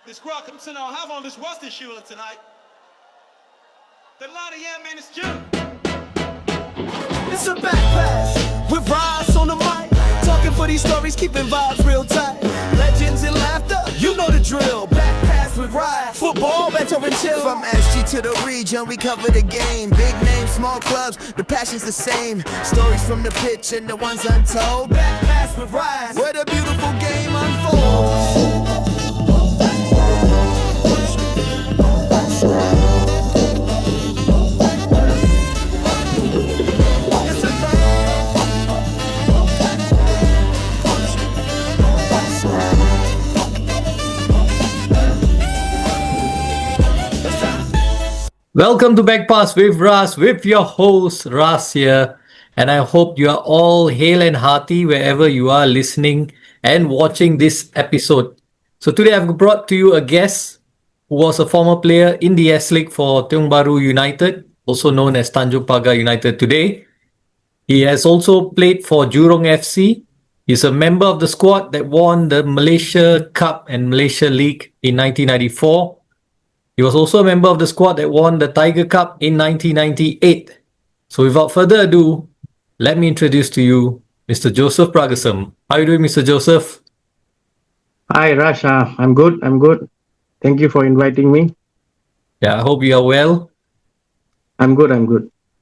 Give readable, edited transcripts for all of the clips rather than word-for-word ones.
This crowd comes to now have on this Western Shula tonight. The line of yeah, man, it's Jim. It's a backpass with Rise on the mic. Talking for these stories, keeping vibes real tight. Legends and laughter, you know the drill. Backpass with Rise, football, better and chill. From SG to the region, we cover the game. Big names, small clubs, the passion's the same. Stories from the pitch and the ones untold. Backpass with Rise, where the beautiful game unfolds. Welcome to Backpass with Ras, with your host Ras here, and I hope you are all hale and hearty wherever you are listening and watching this episode. So today I've brought to you a guest who was a former player in the S.League for Tiong Bahru United, also known as Tanjung Pagar United today. He has also played for Jurong FC. He's a member of the squad that won the Malaysia Cup and Malaysia League in 1994. He was also a member of the squad that won the Tiger Cup in 1998. So without further ado, let me introduce to you Mr. Joseph Pragasam. How are you doing, Mr. Joseph? Hi, Rasha. I'm good. Thank you for inviting me. Yeah, I hope you are well. I'm good.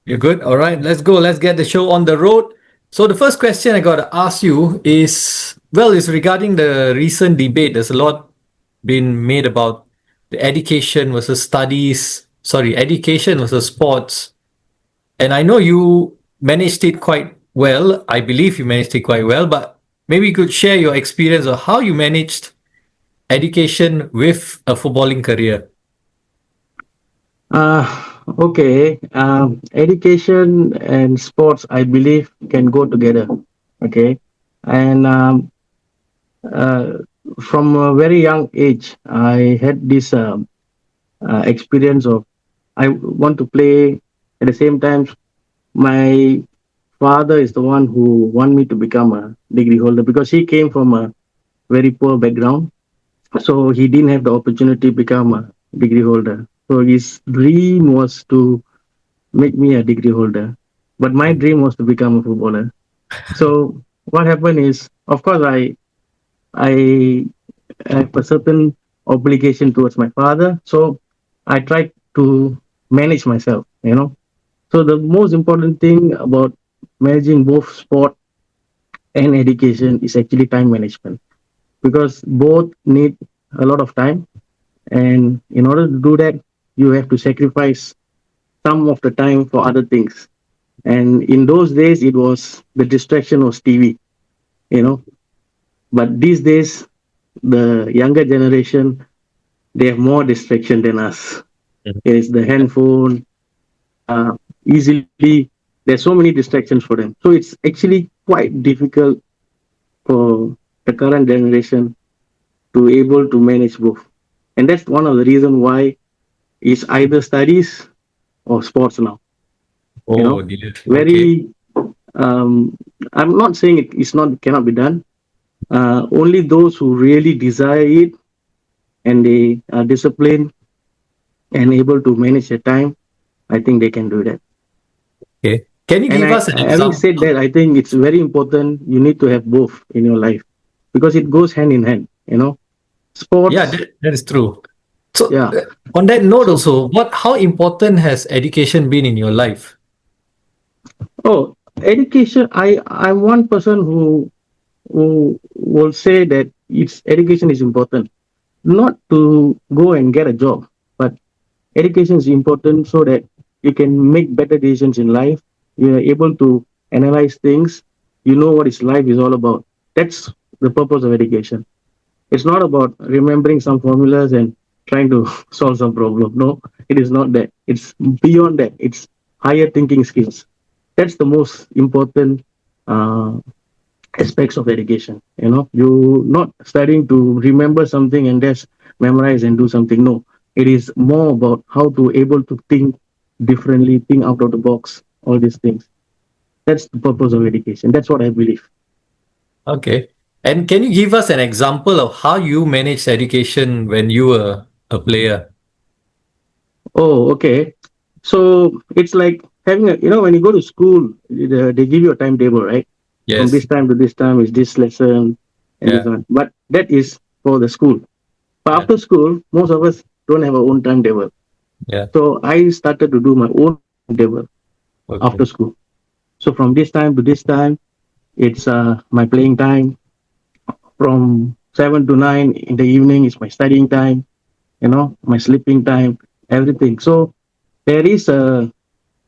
You're good? All right, let's go. Let's get the show on the road. So the first question I got to ask you is regarding the recent debate. There's a lot been made about the education versus sports. And I know you managed it quite well. I believe you managed it quite well, but maybe you could share your experience of how you managed education with a footballing career. Okay. Education and sports, I believe, can go together. Okay. And from a very young age, I had this experience of I want to play. At the same time, my father is the one who wanted me to become a degree holder because he came from a very poor background. So he didn't have the opportunity to become a degree holder. So his dream was to make me a degree holder. But my dream was to become a footballer. So what happened is, of course, I have a certain obligation towards my father. So I tried to manage myself, So the most important thing about managing both sport and education is actually time management, because both need a lot of time. And in order to do that, you have to sacrifice some of the time for other things. And in those days, it was the distraction was TV, But these days, the younger generation, they have more distraction than us. It's the handphone, easily, there's so many distractions for them. So it's actually quite difficult for the current generation to able to manage both. And that's one of the reasons why it's either studies or sports now. Dear. Very, I'm not saying it cannot be done. Only those who really desire it and they are disciplined and able to manage their time, I think they can do that. Okay. Can you give us an example? Having said that, I think it's very important. You need to have both in your life because it goes hand in hand, Sports. Yeah, that is true. So Yeah. On that note also, how important has education been in your life? Oh, education. I'm one person who will say that education is important, not to go and get a job, but education is important so that you can make better decisions in life. You are able to analyze things. You know what life is all about. That's the purpose of education. It's not about remembering some formulas and trying to solve some problem. No, it is not that. It's beyond that. It's higher thinking skills. That's the most important aspects of education. You're not studying to remember something and just memorize and do something. No, it is more about how to able to think differently, think out of the box, all these things. That's the purpose of education. That's what I believe. Okay. And can you give us an example of how you managed education when you were a player? Oh, okay. So it's like having a, when you go to school, they give you a timetable, right? From this Yes. time to this time is this lesson and this Yeah. one. But that is for the school. But Yeah. after school, most of us don't have our own timetable. Yeah. So I started to do my own timetable after Okay. school. So from this time to this time, it's my playing time. From 7 to 9 in the evening is my studying time. My sleeping time, everything. So there is a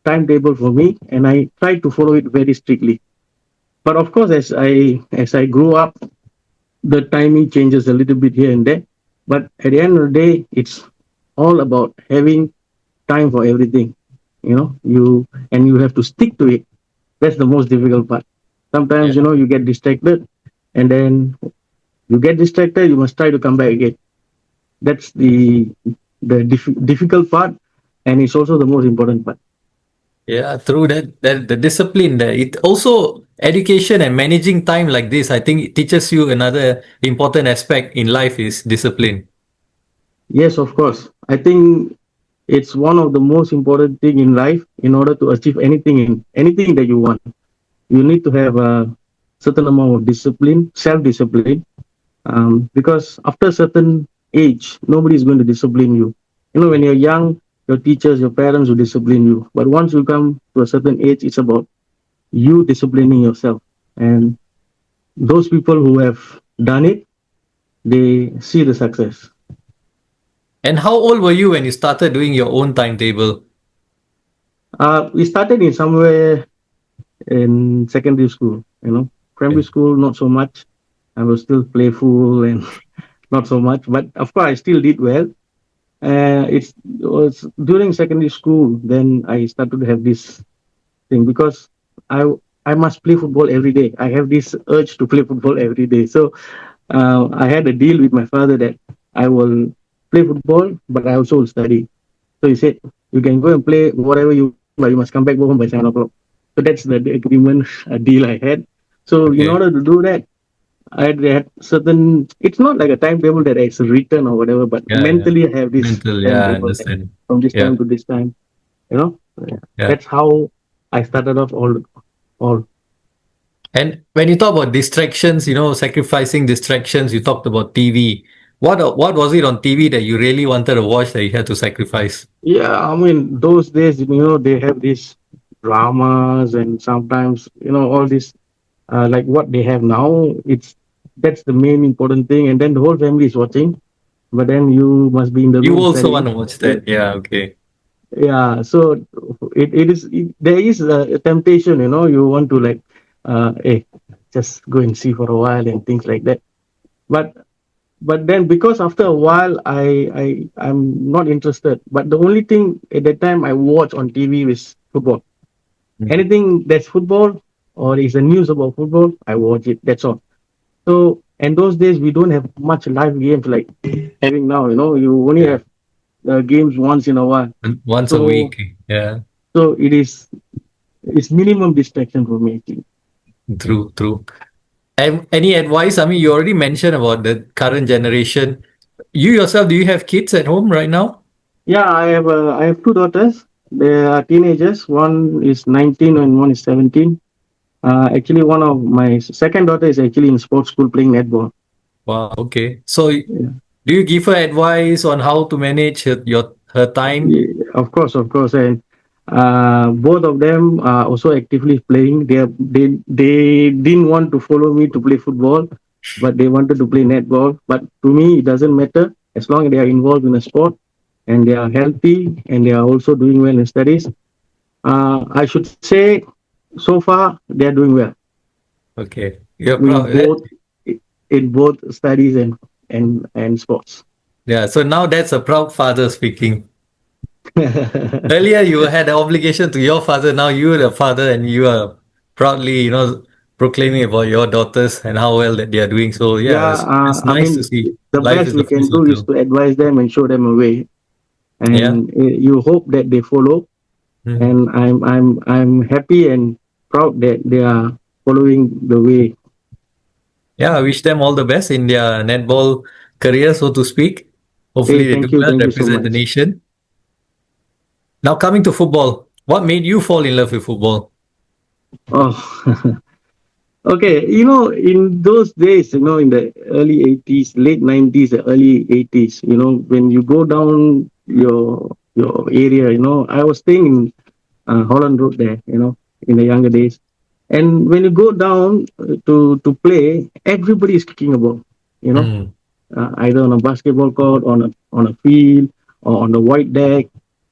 timetable for me, and I try to follow it very strictly. But of course, as I grew up, the timing changes a little bit here and there. But at the end of the day, it's all about having time for everything. You have to stick to it. That's the most difficult part. Sometimes Yeah. you get distracted, and then you get distracted. You must try to come back again. That's the difficult part, and it's also the most important part. Yeah, through that the discipline there. It also education and managing time like this, I think it teaches you another important aspect in life is discipline. Yes, of course. I think it's one of the most important thing in life in order to achieve anything that you want. You need to have a certain amount of discipline, self-discipline, because after a certain age, nobody is going to discipline you. When you're young, your teachers, your parents will discipline you. But once you come to a certain age, it's about you disciplining yourself. And those people who have done it, they see the success. And how old were you when you started doing your own timetable? We started in somewhere in secondary school. Primary Okay. school not so much. I was still playful and not so much, but of course I still did well. It was during secondary school then I started to have this thing because I I must play football every day. I have this urge to play football every day. So I had a deal with my father that I will play football, but I also will study. So he said, you can go and play whatever you want, but you must come back home by 7 o'clock. So that's the agreement, a deal I had. So in Okay. order to do that, I had certain. It's not like a timetable that is written or whatever, but Yeah, yeah. mentally I have this Mental, yeah, I timetable that understand. from this Yeah, time to this time. You know, Yeah. yeah. That's how I started off all. And when you talk about distractions, sacrificing distractions, you talked about TV. What was it on TV that you really wanted to watch that you had to sacrifice? Yeah, I mean those days, they have these dramas and sometimes all this like what they have now. That's the main important thing, and then the whole family is watching, but then you must be in the You room also want studying. to watch Yeah, that? Yeah, okay. yeah. So there is a temptation, you want to like, hey, just go and see for a while and things like that. But then because after a while I'm not interested. But the only thing at that time I watch on TV is football. Mhm. Anything that's football or is the news about football, I watch it. That's all. So, and those days we don't have much live games like having now. You only Yeah, have games once in a while. once a So, week. Yeah, it's minimum distraction for me. true, true. And any advice? I mean, you already mentioned about the current generation. You yourself, do you have kids at home right now? Yeah, I have two daughters. They are teenagers. One is 19 and one is 17. Actually, one of my second daughter is actually in sports school playing netball. Wow, okay. So, Yeah. do you give her advice on how to manage her time? Yeah, of course, and both of them are also actively playing. They didn't want to follow me to play football, but they wanted to play netball. But to me, it doesn't matter as long as they are involved in a sport and they are healthy and they are also doing well in studies. I should say, so far they are doing well Okay, you're in proud. both studies and sports. Yeah, so now that's a proud father speaking. Earlier, you had an obligation to your father. Now you're the father, and you are proudly, proclaiming about your daughters and how well that they are doing. So yeah, Yeah, it's I nice to mean, see. the Life best is a we full can do is circle. to advise them and show them a way, Yeah. and you hope that they follow. Mhm. And I'm happy and proud that they are following the way. Yeah, I wish them all the best in their netball career, so to speak. Hopefully, Hey, they do well, thank you so represent the much. nation. Now, coming to football, what made you fall in love with football? Oh, okay. In those days, in the early 80s, late 90s, early 80s, when you go down your area, I was staying in Holland Road there, in the younger days. And when you go down to play, everybody is kicking a ball, you know, Mm, either on a basketball court, on a field, or on the white deck.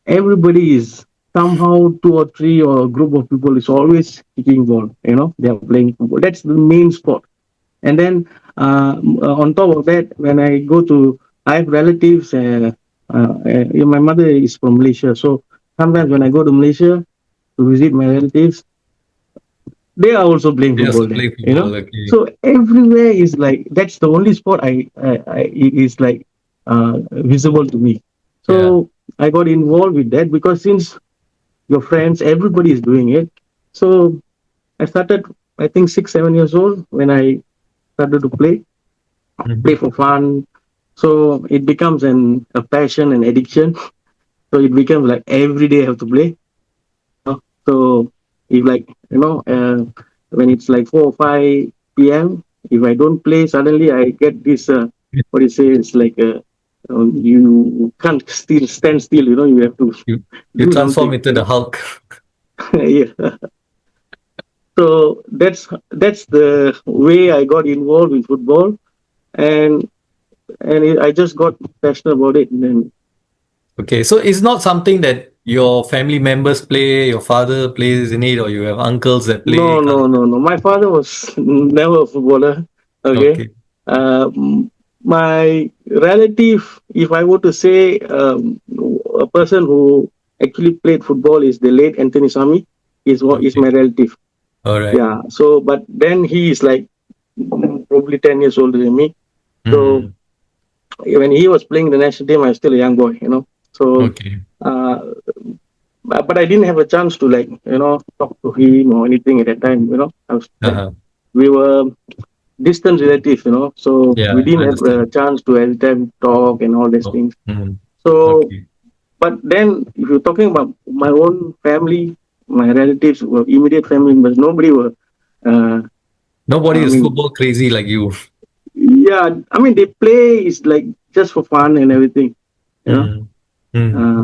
Everybody is somehow two or three or a group of people is always kicking ball. They are playing football. That's the main sport. And then on top of that, when I go to, I have relatives. My mother is from Malaysia, so sometimes when I go to Malaysia to visit my relatives, they are also playing they football also there. play football, okay. So everywhere is like that's the only sport I it is like visible to me. Yeah. So I got involved with that because since your friends, everybody is doing it. So I started, I think 6, 7 years old when I started to play Mhm. for fun. So it becomes a passion and addiction. So it becomes like every day I have to play. So if like when it's like 4 or 5 p.m., if I don't play, suddenly I get this what do you say? It's like you can't still stand still. You have to You do transform something. into the Hulk. Yeah. So that's the way I got involved in football, and I just got passionate about it. And then Okay, so it's not something that your family members play, your father plays in it, or you have uncles that play. no, no, no, no. My father was never a footballer. Okay. Okay. My relative, if I were to say, a person who actually played football is the late Anthony Sami. Is Okay. my relative. All right. Yeah. So, but then he is like probably 10 years older than me. So Mm, when he was playing the national team, I was still a young boy. So, okay. uh, but I didn't have a chance to like talk to him or anything at that time. I was like Uh-huh. we were distant relatives. So we Yeah, I didn't have a understand. chance to every time talk and all these Oh, things. mm, So, okay. but then if you're talking about my own family, my relatives were immediate family members. Nobody were. Uh, Nobody I is mean, football crazy like you. yeah. I mean, they play is like just for fun and everything. You know. Mm, mm. Uh,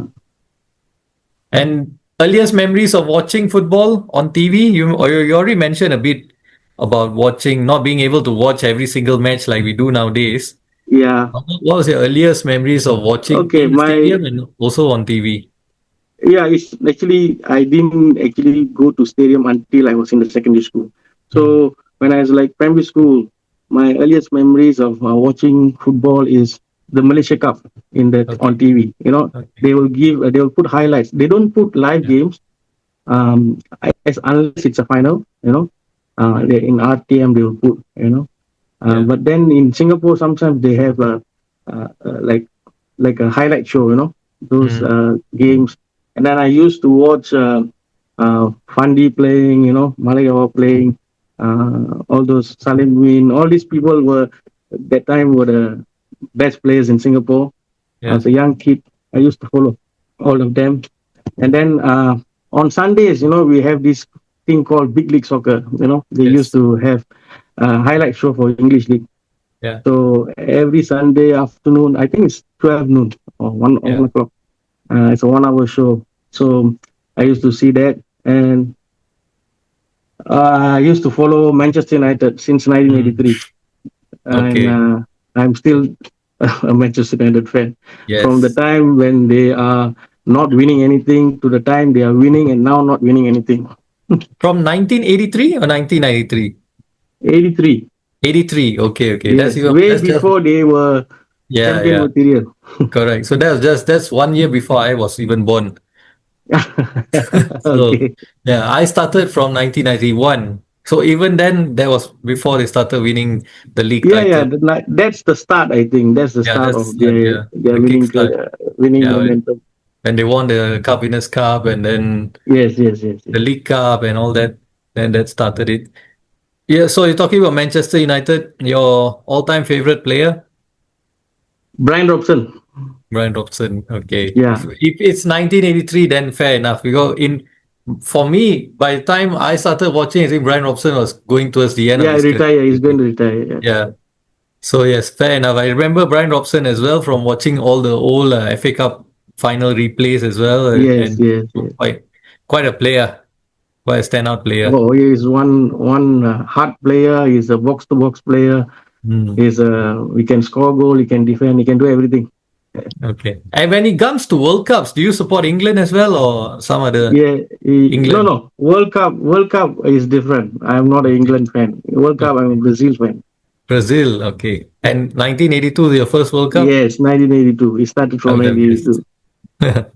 And earliest memories of watching football on TV? You already mentioned a bit about watching, not being able to watch every single match like we do nowadays. yeah. What was your earliest memories of watching Okay. in the stadium and also on TV? Yeah. It's actually I didn't actually go to stadium until I was in the secondary school. Mm, So when I was like primary school, my earliest memories of watching football is the Malaysia Cup in that on okay. TV. Okay. They will put highlights. They don't put live Yeah. games, unless it's a final. In RTM they will put. Yeah. But then in Singapore sometimes they have like a highlight show. Those Mm, games, and then I used to watch Fandi playing. Malayawa playing. All those Salim Win. All these people were that time were the best players in Singapore. yeah. As a young kid, I used to follow all of them. And then on Sundays, we have this thing called Big League Soccer. They used Yes. to have a highlight show for English League. Yeah. So every Sunday afternoon, I think it's 12 noon or 1 Yeah. o'clock. It's a 1 hour show. So I used to see that. And I used to follow Manchester United since Mm, 1983. And okay. I'm still a Manchester United fan. From the Yes. time when they are not winning anything to the time they are winning and now not winning anything. From 1983 or 1993? 83. 83. Okay. Okay. Yes, way That's just, before they were yeah. champion Yeah. material. Correct. So that's 1 year before I was even born. So Okay. yeah, I started from 1991. So even then, that was before they started winning the league Yeah. title. That's the start. I think that's the Yeah, start that's the of start. Yeah, their the kickstart. winning Yeah, momentum. when they won the Cup Winners' Cup and then Yes. the League Cup and all that, then that started it. Yeah, so you're talking about Manchester United, your all-time favorite player, Brian Robson. Brian Robson. Okay. Yeah, If it's 1983, then fair enough. Because for me, by the time I started watching, I think Brian Robson was going towards the end of yeah, his career. retire. He's going to retire. Yeah. Yeah. So yes, fair enough. I remember Brian Robson as well from watching all the old FA Cup final replays as well, Yes, and yes, yes. quite a player, quite a standout player. Oh, he is one hard player. He's a box to box player. Hmm. He can score goal. He can defend. He can do everything. Okay. And when it comes to World Cups, do you support England as well or some other Yeah, no, England? no. World Cup is different. I'm not an Okay. England fan. World Cup, I'm a Okay. Brazil fan. Brazil. Okay. And 1982, your first World Cup? Yes, 1982. It started I from would have guessed. 1982,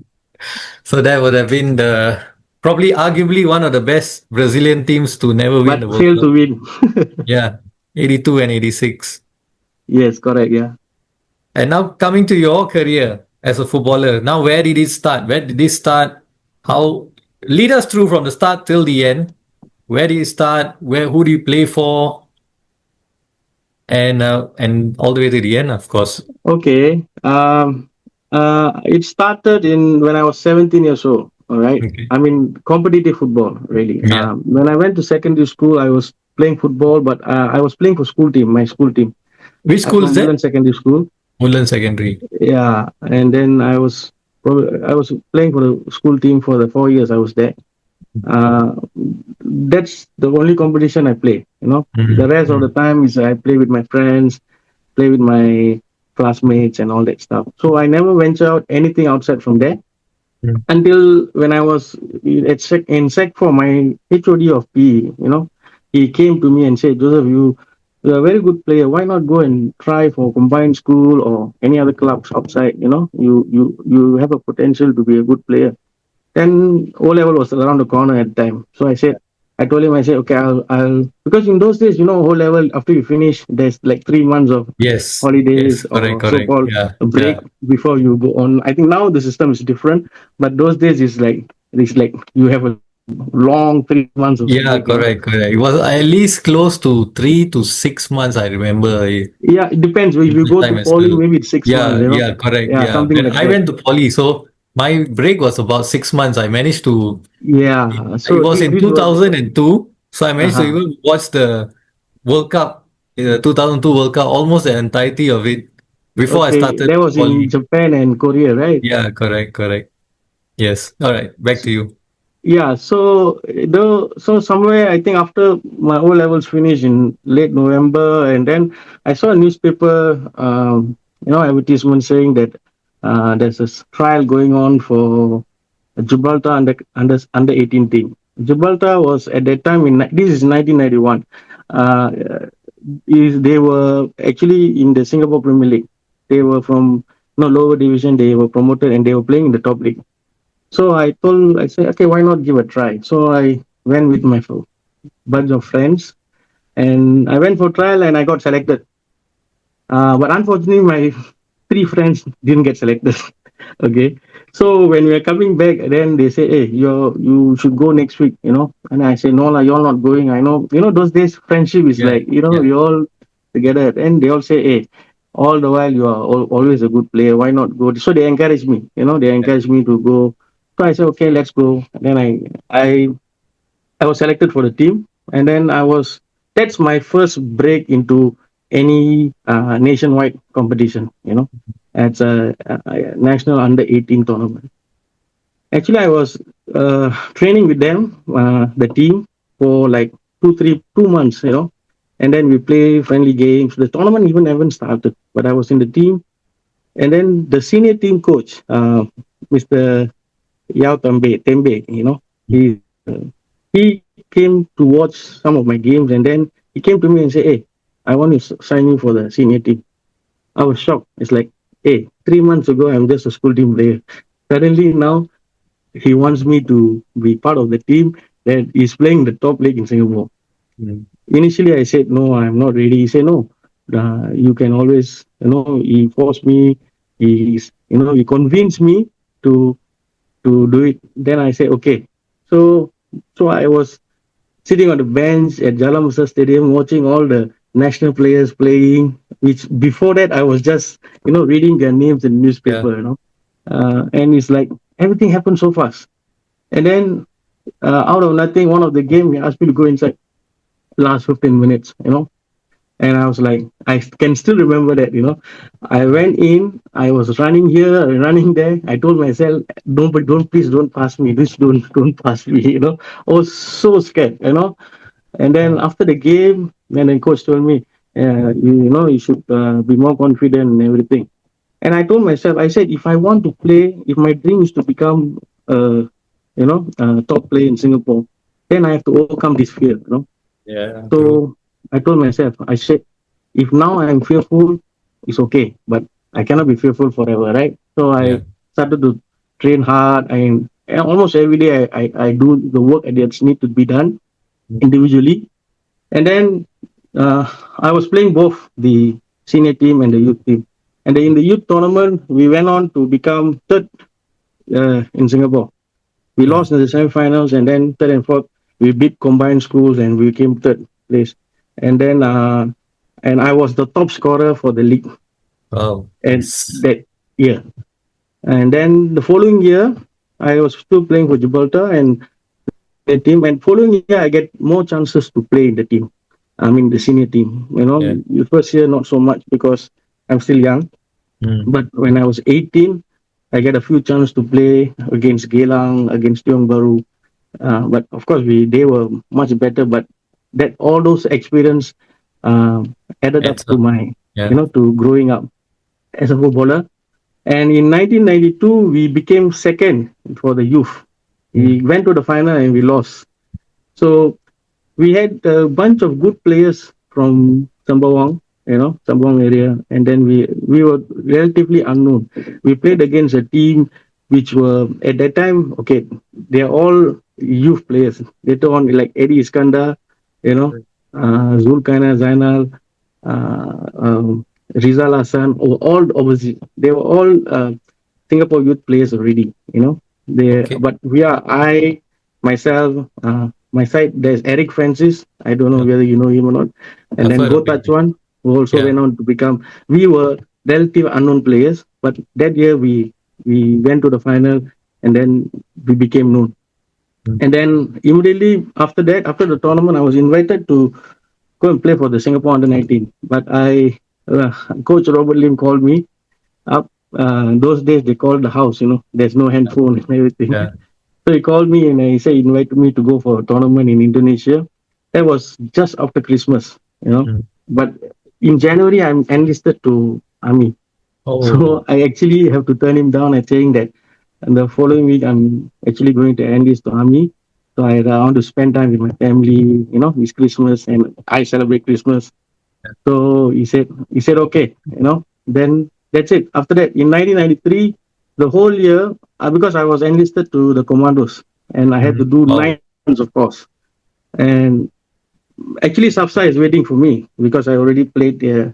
So that would have been the probably arguably one of the best Brazilian teams to never win the but World failed Cup. to win. Yeah. 82 and 86. Yes, correct. Yeah. And now coming to your career as a footballer, now where did it start? Where did it start? How lead us through from the start till the end. Where did it start? Who do you play for? And all the way to the end, of course. Okay. It started in when I was 17 years old. All right. Okay. I mean, competitive football, really. Yeah. When I went to secondary school, I was playing football, but I was playing for school team, my school team, Which at school is that? Woodland Secondary School. Woodland Secondary. Yeah, and then I was playing for the school team for the 4 years I was there. Uh, that's the only competition I play. The rest of the Mm-hmm. time is I play with my friends, play with my classmates, and all that stuff. So I never venture out anything outside from there until when I was in Sec 4, my HOD of PE, he came to me and said, Joseph, you're a very good player. Why not go and try for combined school or any other clubs outside? You have a potential to be a good player. Then O level was around the corner at the time. So I told him, I said, okay, I'll, because in those days, O level, after you finish, there's like 3 months of Yes. holidays Yes. Correct. or Correct. so-called Yeah. a break Yeah. before you go on. I think now the system is different, but those days it's like you have a long 3 months of Yeah. break. Correct. Correct. It was at least close to 3 to 6 months. I remember. Yeah, it depends. If you That go time to as poly, well. maybe it's 6 months. Yeah, correct. Yeah, Yeah. something When like I that. went to poly, so my break was about 6 months. I managed to, Yeah. it So was in this was 2002. So I managed to uh-huh. even watch the World Cup, the 2002 World Cup, almost the entirety of it before I Okay. started That was in poly. Japan and Korea, right? Yeah, correct, correct. Yes. All right. Back to you. Yeah, so somewhere I think after my O levels finished in late November, and then I saw a newspaper, advertisement saying that there's a trial going on for Gibraltar under 18 team. Gibraltar was at that time this is 1991. Uh, they were actually in the Singapore Premier League. They were from lower division. They were promoted and they were playing in the top league. So I said, okay, why not give a try? So I went with my bunch of friends and I went for trial and I got selected. But unfortunately, my three friends didn't get selected. Okay. So when we are coming back, then they say, hey, you should go next week. And I say, no, you're not going. I know, those days friendship is Yeah. like, Yeah. you all together. And they all say, hey, all the while you are always a good player. Why not go? So they encourage me, they encourage me to go. So I said, okay, let's go. And then I was selected for the team. And then that's my first break into any nationwide competition. It's a national under 18 tournament. Actually, I was training with them, the team, for like 2 months. And then we play friendly games. The tournament even haven't started, but I was in the team. And then the senior team coach, Mr. Yao Tembe, he he came to watch some of my games, and then he came to me and said, "Hey, I want to sign you for the senior team." I was shocked. It's like, hey, 3 months ago I'm just a school team player. Suddenly now he wants me to be part of the team that is playing the top league in Singapore. Mm. Initially I said no, I'm not ready. He said no, you can always, he forced me. He convinced me to do it. Then I said okay. So I was sitting on the bench at Jalan Besar Stadium, watching all the national players playing. Which before that I was just reading their names in the Yeah. newspaper, and it's like everything happened so fast. And then out of nothing, one of the game he asked me to go inside last 15 minutes, and I was like, I can still remember that, I went in, I was running here, running there. I told myself, don't, but don't, please don't pass me. This don't pass me, I was so scared, And then Yeah. after the game, then the coach told me, you should be more confident and everything. And I told myself, I said, if I want to play, if my dream is to become, top player in Singapore, then I have to overcome this fear. Yeah. True. So I told myself, I said, if now I'm fearful, it's okay, but I cannot be fearful forever, right? So Yeah. I started to train hard, and almost every day I do the work that need to be done Mm. individually. And then I was playing both the senior team and the youth team. And then in the youth tournament, we went on to become third in Singapore. We Mm. lost in the semi-finals, and then third and fourth, we beat combined schools, and we came third place. And then, and I was the top scorer for the league, Wow. and Nice. that year. And then the following year, I was still playing for Gibraltar and the team. And following year, I get more chances to play in the team. I mean, the senior team. Yeah. The first year not so much because I'm still young. Mm. But when I was 18, I get a few chances to play against Geylang, against Tiong Bahru. But of course, they were much better. But that all those experience uh, added up It's to up. my, Yeah. to growing up as a footballer. And in 1992, we became second for the youth. Mm. We went to the final and we lost. So we had a bunch of good players from Sembawang, Sembawang area, and then we were relatively unknown. We played against a team which were at that time, okay, they're all youth players. Later on, like Eddie Iskandar, you know, Zulkarnain Zainal, Rizal Hassan, all obviously they were all Singapore youth players already. Okay. But we are myself, my side, there's Eric Francis. I don't know Yeah. whether you know him or not. And I've then heard Go of it. Tachuan, who also Yeah. went on to become. We were relative unknown players, but that year we went to the final, and then we became known. Mm. And then immediately after that, after the tournament, I was invited to go and play for the Singapore under 19. But Coach Robert Lim called me up. Those days they called the house. There's no handphone and everything. Yeah. So he called me and he said he invited me to go for a tournament in Indonesia. That was just after Christmas. Mm. But in January, I'm enlisted to army. Oh. So I actually have to turn him down and saying that the following week I'm actually going to enlist to army. So I want to spend time with my family. It's Christmas and I celebrate Christmas. So he said okay. Then that's it. After that, in 1993, the whole year, because I was enlisted to the commandos and I had to Mm. do Wow. 9 months of course. And actually, Safsa is waiting for me because I already played, in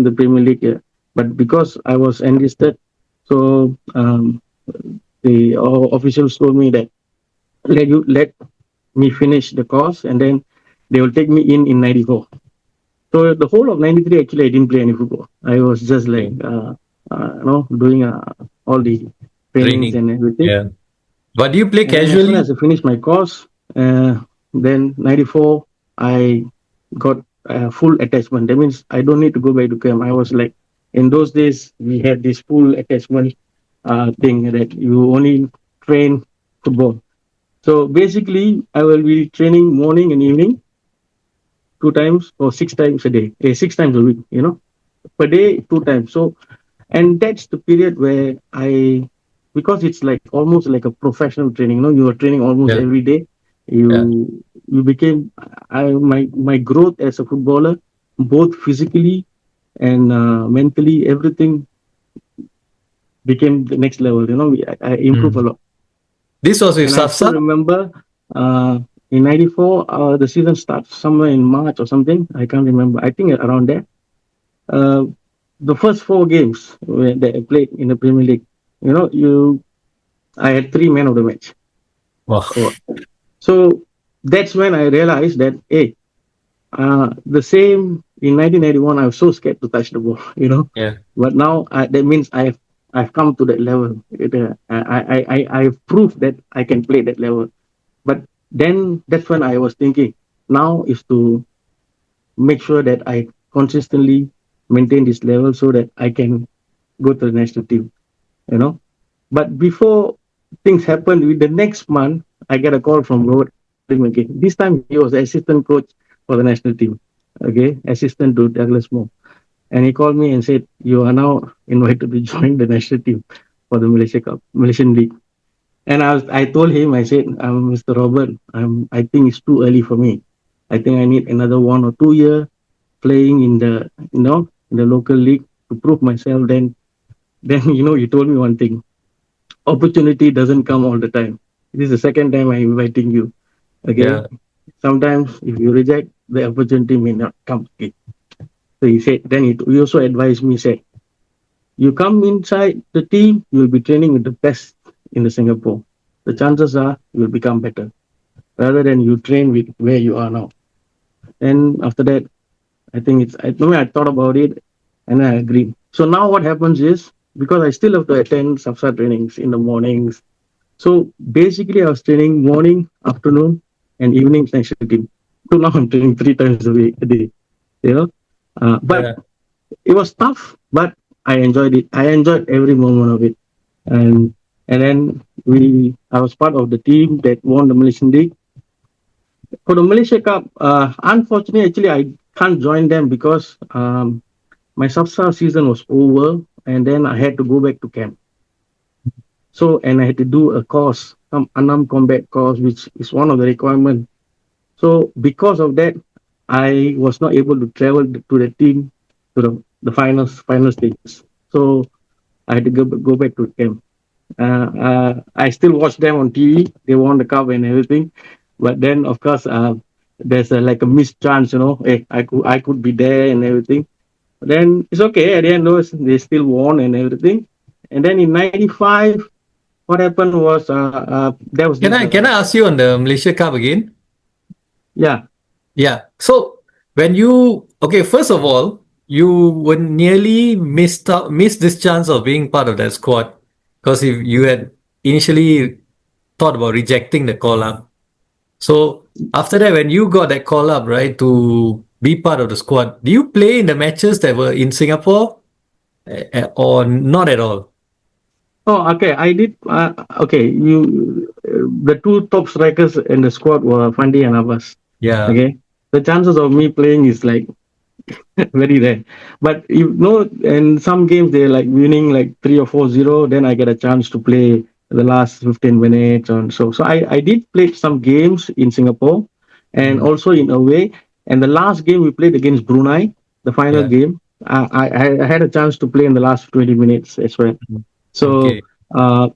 the Premier League. But because I was enlisted, so the officials told me that let me finish the course and then they will take me in 94. So the whole of 93, actually, I didn't play any football. I was just like, Okay. doing all the trainings Training. and everything. Yeah. But do you play And then as soon casually? as I finished my course, then 94, I got full attachment. That means I don't need to go back to camp. I was like, in those days, we had this full attachment thing that you only train football. So basically, I will be training morning and evening 2 times or 6 times a day, 6 times a week, per day 2 times. So, and that's the period where because it's like almost like a professional training. You are training almost Yeah. every day. Yeah. You became my growth as a footballer, both physically and mentally, everything became the next level. I improved a Mm. lot. This was with And I still Safsa? remember in 94, the season starts somewhere in March or something. I can't remember. I think around there. Uh, the first 4 games that I played in the Premier League, you know, you I had 3 men of the match. Wow. Oh, so that's when I realized that, hey, the same in 1991, I was so scared to touch the ball, Yeah. But now that means I've come to that level. I've proved that I can play that level. But then that's when I was thinking, now is to make sure that I consistently maintain this level so that I can go to the national team, you know. But before things happened, with the next month, I get a call from Robert Karim again. This time he was the assistant coach for the national team, okay, assistant to Douglas Moore. And he called me and said, "You are now invited to join the national team for the Malaysia Cup, Malaysian League." And I told him, I said, Mr. Robert, I think it's too early for me. I think I need another 1 or 2 year playing in the, in the local league to prove myself. Then he told me one thing: opportunity doesn't come all the time. This is the second time I'm inviting you. Okay, Yeah. sometimes if you reject, the opportunity may not come. Okay. So he said. Then he also advised me, said, you come inside the team, you will be training with the best in the Singapore. The chances are you will become better rather than you train with where you are now. And after that, I think I thought about it and I agreed. So now what happens is, because I still have to attend SAFSA trainings in the mornings. So basically, I was training morning, afternoon, and evening national team. So now I'm training 3 times a day. You know, but Yeah. it was tough, but I enjoyed it. I enjoyed every moment of it. And then I was part of the team that won the Malaysian League. For the Malaysia Cup, unfortunately, actually, I can't join them because my SAFSA season was over, and then I had to go back to camp. So, and I had to do a course, some unarmed combat course, which is one of the requirements. So, because of that, I was not able to travel to the team to the final stages. So, I had to go back to camp. I still watch them on TV. They won the cup and everything, but then of course there's like a missed chance. Hey, I could be there and everything. But then it's okay. At the end, those they still won and everything. And then in '95, what happened was there was Can this I can I ask you on the Malaysia Cup again? yeah. Yeah. So when you okay, first of all, you would nearly missed this chance of being part of that squad because if you had initially thought about rejecting the call up. So after that, when you got that call up, right, to be part of the squad, do you play in the matches that were in Singapore or not at all? Oh, okay. I did. Okay, the two top strikers in the squad were Fandi and Abbas. Yeah. Okay, the chances of me playing is like very rare. But in some games they're like winning like 3 or 4-0. Then I get a chance to play the last 15 minutes and so. I did play some games in Singapore and Mm. also in away. And the last game we played against Brunei, the final Yeah. game, I had a chance to play in the last 20 minutes as well. Mm. So Okay. uh,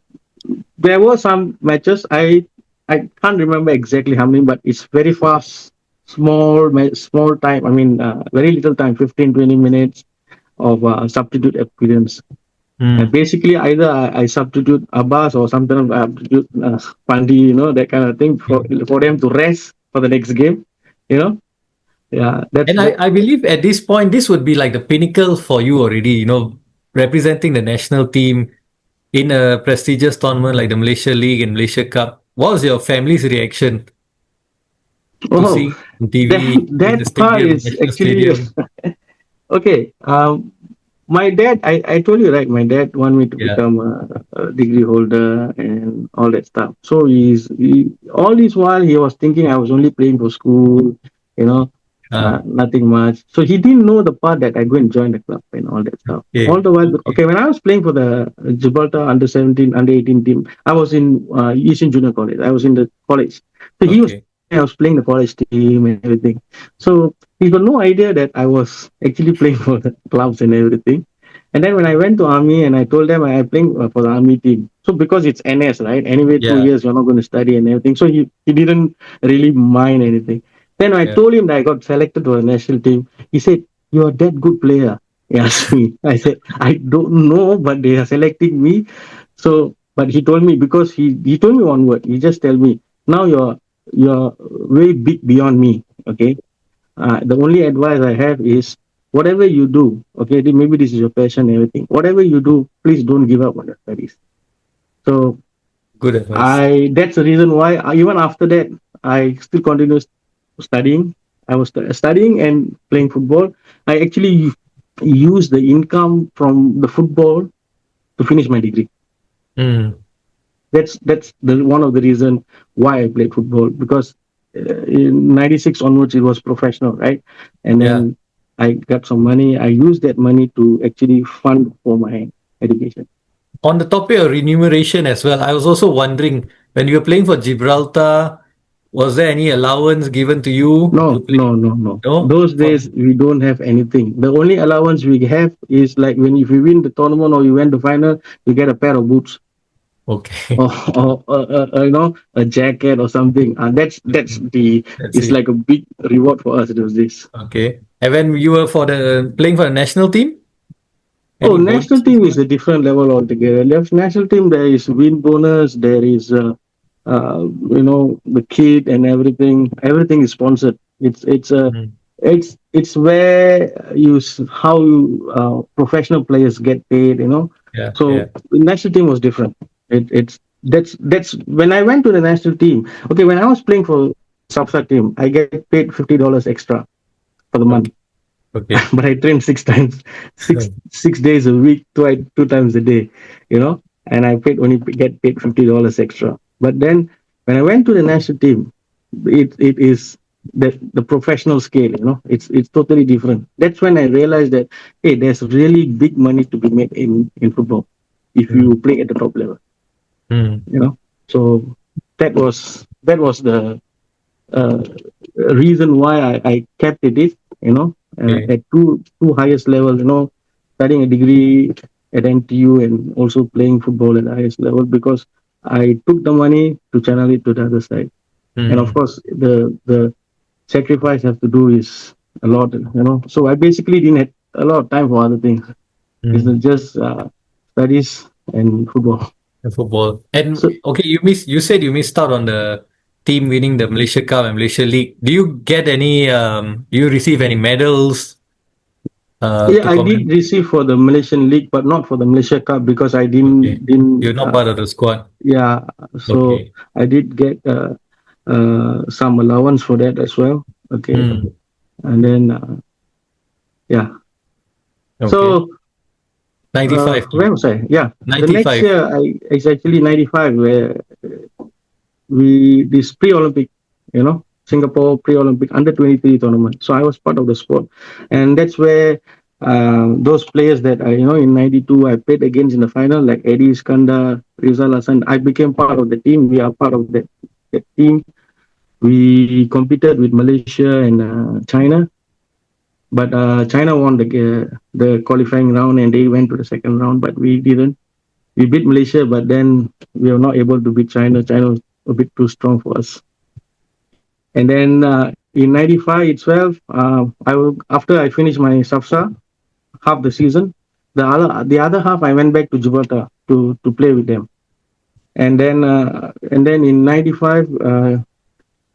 there were some matches. I can't remember exactly how many, but it's very fast, small time. I mean, very little time, 15-20 minutes of substitute appearance. Mm. Basically, either I substitute Abbas or sometimes I substitute Pandi, that kind of thing for them to rest for the next game. You know, yeah, that's And I believe at this point, this would be like the pinnacle for you already, representing the national team in a prestigious tournament like the Malaysia League and Malaysia Cup. What was your family's reaction to oh, seeing on that TV in the that part stadium, is national actually stadium? okay. My dad, I told you, right, my dad wanted me to Yeah. become a degree holder and all that stuff. So all this while he was thinking I was only playing for school, you know, Ah, nothing much. So he didn't know the part that I go and join the club and all that stuff. All okay. the while, Okay. okay, when I was playing for the Gibraltar under 17, under 18 team, I was in Eastern Junior College. I was in the college. So he was Okay. thinking I was playing the college team and everything. So he got no idea that I was actually playing for the clubs and everything. And then when I went to army and I told them I'm playing for the army team. So because it's NS, right? Anyway, two Yeah. years you're not going to study and everything. So he didn't really mind anything. Then I Yeah. told him that I got selected to the national team. He said, "You are that good player." He asked me. I said, "I don't know, but they are selecting me." So, but he told me because he told me one word. He just tell me, "Now you're way big beyond me. Okay, the only advice I have is whatever you do, okay, maybe this is your passion and everything. Whatever you do, please don't give up on your studies. So Good advice. I that's the reason why even after that I still continue studying. I was studying and playing football. I actually used the income from the football to finish my degree. Mm, That's the one of the reason why I played football, because in '96 onwards it was professional, right? And yeah. then I got some money. I used that money to actually fund for my education. On the topic of remuneration as well, I was also wondering when you were playing for Gibraltar, was there any allowance given to you to No, play? no, no, no. No? Those days we don't have anything. The only allowance we have is like when if you win the tournament or you went to final, you get a pair of boots Okay. or a jacket or something. That's the That's it's it. like a big reward for us those days. Okay. And when you were for the playing for the national team, Oh, any national bonuses team is given? a different level altogether. National team, there is win bonus, there is the kit and everything. Everything is sponsored. Mm, It's where how you professional players get paid. yeah, yeah. So the national team was different. That's when I went to the national team. Okay, when I was playing for Southside team, I get paid $50 extra for the month. Okay. Okay. But I train 6 times, six days a week, two times a day, and I get paid $50 extra. But then when I went to the national team, it is the professional scale, it's totally different. That's when I realized that hey, there's really big money to be made in football if Mm, you play at the top level, mm, you know. So that was the uh, reason why I kept it, okay. at two highest level, studying a degree at NTU and also playing football at the highest level, because I took the money to channel it to the other side. And of Mm, course, the sacrifice I have to do is a lot, So I basically didn't have a lot of time for other things. It's mm. just studies and football. The football. And So okay, you said you missed out on the team winning the Malaysia Cup and Malaysia League. Do you get any do you receive any medals yeah, to I did comment? receive for the Malaysian League, but not for the Malaysia Cup because I Okay. didn't. You're not part of the squad. Yeah, so Okay. I did get some allowance for that as well. Okay, Hmm. and then yeah. Okay. So 95 where too. was I? Yeah, the next 95. year it's actually '95 where we this pre-Olympic, Singapore pre-Olympic under 23 tournament. So I was part of the squad, and that's where those players that in '92 I played against in the final, like Eddie Iskandar, Rizal Hassan. I became part of the team. We are part of that team. We competed with Malaysia and China, but China won the qualifying round and they went to the second round, but we didn't. We beat Malaysia, but then we were not able to beat China. China was a bit too strong for us. And then in '95 itself, after I finished my SAFSA half the season, the other half I went back to Gibraltar to play with them. And then in '95,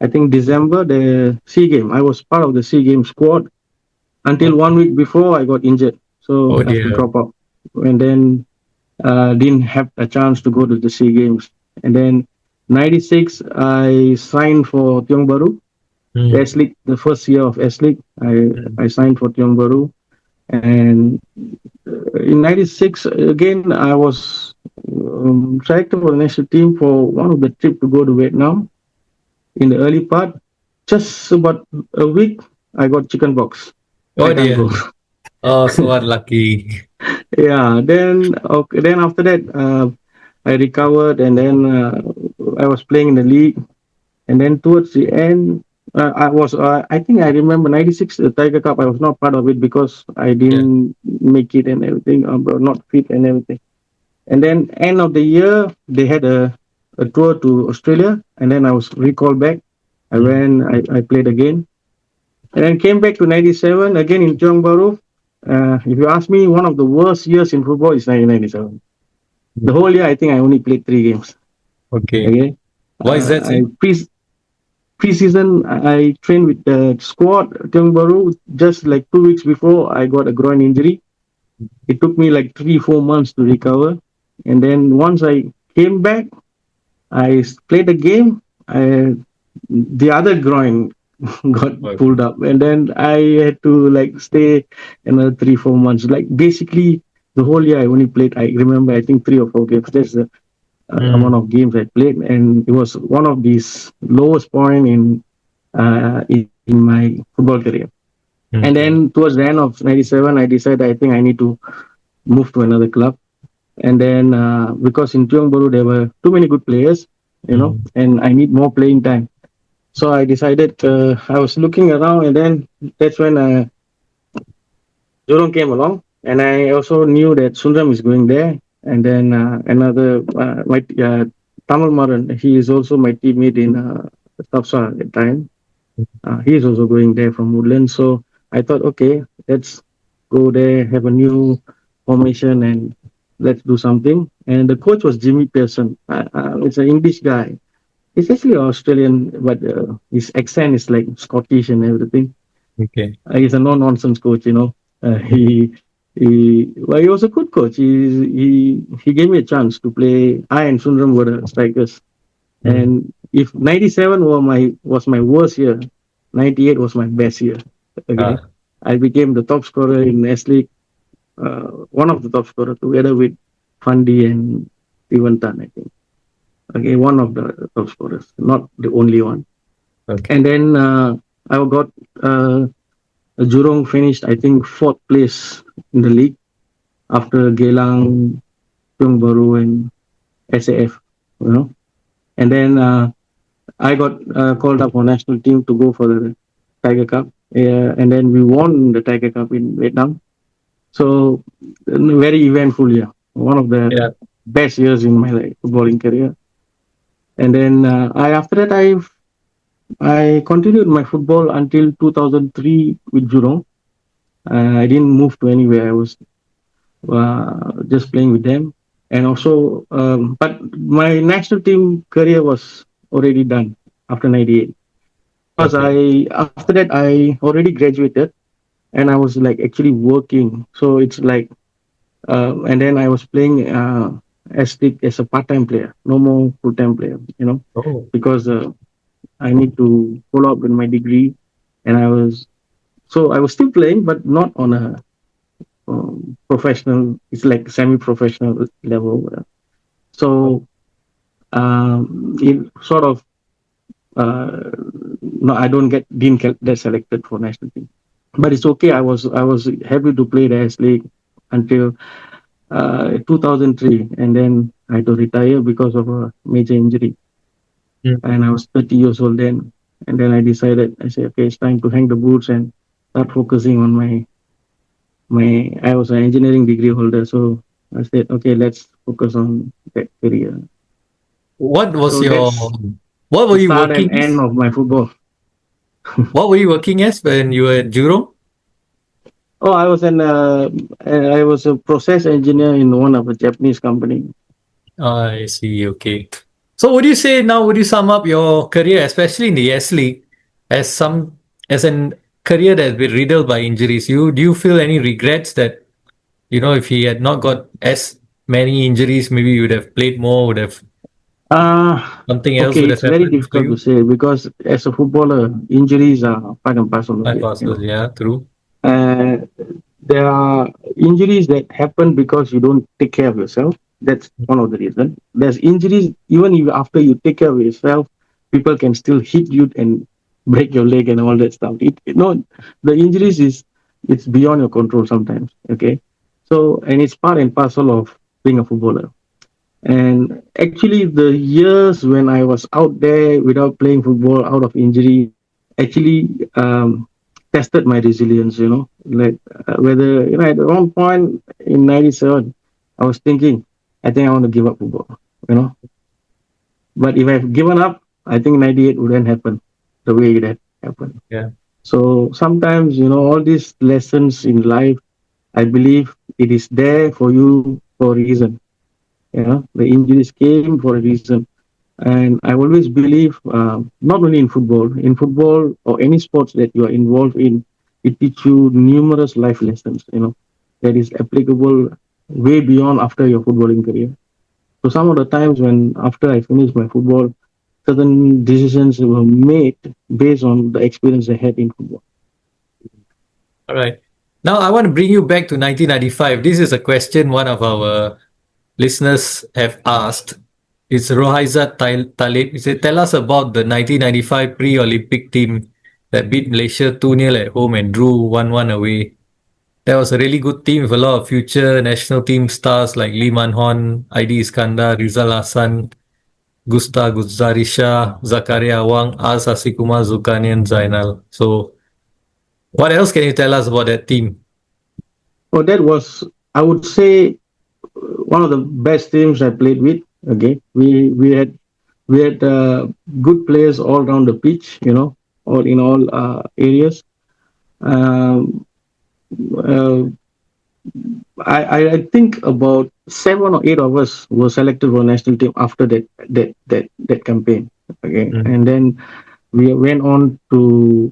I think December, the Sea Game. I was part of the Sea Game squad until Okay. 1 week before I got injured, so Oh I have to dear. drop out. And then didn't have a chance to go to the Sea Games. And then '96, I signed for Tiong Bahru, the Hmm. S-League, the first year of S-League. I, Hmm. I signed for Tiong Bahru. And in '96, again, I was selected for the national team for one of the trip to go to Vietnam in the early part. Just about a week, I got chicken pox. I Oh can't dear. go. Oh, so unlucky. Yeah. Then okay. Then after that, I recovered, and then I was playing in the league. And then towards the end, I was. I think I remember '96 Tiger Cup. I was not part of it because I Yeah. didn't make it and everything. Not fit and everything. And then end of the year, they had a tour to Australia, and then I was recalled back. I Hmm. went. I played again, and then came back to '97 again in Tiong Bahru. If you ask me, one of the worst years in football is 1997. The whole year, I think I only played 3 games. Okay. Okay, Why is that, I sir? pre-season, I trained with the squad, Tiong Bahru. Just like 2 weeks before, I got a groin injury. It took me like 3, 4 months to recover. And then once I came back, played the game. The other groin got Right. pulled up, and then I had to like stay another 3, 4 months. Like basically the whole year, I only played. I remember, I think 3 or 4 games. That's the amount Mm. of games I played, and it was one of these lowest point in my football career. And then Okay. towards the end of '97, I decided I think I need to move to another club. And then because in Tiong Bahru there were too many good players, Mm. and I need more playing time. So I decided I was looking around, and then that's when Jurong came along, and I also knew that Sundram is going there, and then another my Tamil Maran, he is also my teammate in Tafsa at the time. He is also going there from Woodlands, so I thought, okay, let's go there, have a new formation, and let's do something. And the coach was Jimmy Pearson. It's an English guy. He's actually Australian, but his accent is like Scottish and everything. Okay. He's a no-nonsense coach. Well, he was a good coach. He gave me a chance to play. I and Sundram were the strikers. Mm. And if '97 was my worst year, '98 was my best year. Okay, Ah, I became the top scorer in S.League, one of the top scorers together with Fandi and Tiwantan, I think. Okay, one of the top scorers, not the only one. okay. And then I got Jurong finished, I think, fourth place in the league after Gelang, Tiong Bahru, and SAF. You know, and then I got called up for national team to go for the Tiger Cup, and then we won the Tiger Cup in Vietnam. So, very eventful year. One of the Yeah. best years in my like, footballing career. And then I after that I continued my football until 2003 with Jurong. I didn't move to anywhere. I was just playing with them, and also, but my national team career was already done after '98 because Okay. I after that I already graduated and I was like actually working. So it's like, and then I was playing as a part-time player, no more full-time player, Oh. because I need to follow up with my degree, and I was still playing, but not on a professional. It's like semi-professional level. So it sort of no, I don't get selected for national team, but it's okay. I was happy to play the S.League until 2003, and then I had to retire because of a major injury, Mm. and I was 30 years old then. And then I said, okay, it's time to hang the boots and start focusing on my. I was an engineering degree holder, so I said, okay, let's focus on that career. What was So your, that's what were the you start working and end as? of my football. What were you working as when you were at Jurong? Oh, I was a process engineer in one of the Japanese company. I see. Okay. So would you say now, would you sum up your career, especially in the S League, as some as an career that's been riddled by injuries? Do you feel any regrets that, if he had not got as many injuries, maybe you would have played more, would have Uh, something else okay, would have it's very happened for difficult to you? say because as a footballer, injuries are part and parcel of My it. passes, yeah, true. Uh, there are injuries that happen because you don't take care of yourself. That's one of the reasons. There's injuries even if after you take care of yourself, people can still hit you and break your leg and all that stuff. The injuries it's beyond your control sometimes. Okay, so and it's part and parcel of being a footballer. And actually, the years when I was out there without playing football, out of injury, actually tested my resilience. Like whether at one point in '97, I was thinking, I think I want to give up football. You know, but if I've given up, I think '98 wouldn't happen the way it had happened. Yeah. So sometimes, all these lessons in life, I believe it is there for you for a reason. The injuries came for a reason. And I always believe, not only in football or any sports that you are involved in, it teaches you numerous life lessons, that is applicable way beyond after your footballing career. So some of the times when after I finished my football, certain decisions were made based on the experience I had in football. All right. Now I want to bring you back to 1995. This is a question one of our listeners have asked. It's Rohaizat Talib. He said, tell us about the 1995 pre-Olympic team that beat Malaysia 2-0 at home and drew 1-1 away. That was a really good team with a lot of future national team stars like Lee Man Hon, Aidi Iskandar, Rizal Hassan, Gusta Guzarisha, Zakaria Wang, R. Sasikumar, Zulkarnain Zainal. So, what else can you tell us about that team? Oh, that was, I would say, one of the best teams I played with. Okay, we had good players all around the pitch, all in all areas. Um, uh, I think about 7 or 8 of us were selected for national team after that campaign. Okay, Mm, and then we went on to,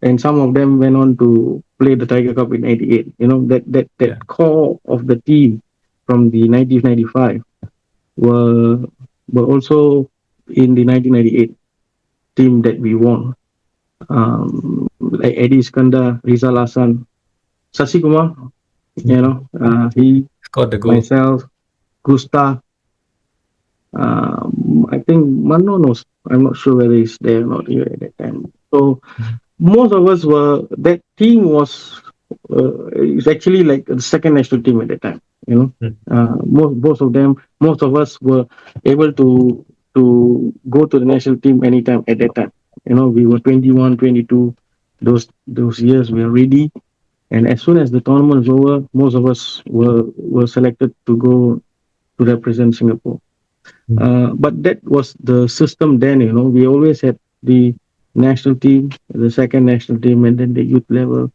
and some of them went on to play the Tiger Cup in '88. That yeah. core of the team from the 1995 were were also in the 1998 team that we won. Like Eddie Iskandar, Rizal Hassan, Sasi Kumar, he, Scored the goal. myself, Gusta. I think Mano knows. I'm not sure whether he's there or not here at that time. So most of us were, that team was, it's actually like the second national team at that time. Mm, Most of us were able to go to the national team anytime at that time. We were 21, 22. Those years we were ready, and as soon as the tournament was over, most of us were selected to go to represent Singapore. mm. But that was the system then. We always had the national team, the second national team, and then the youth level,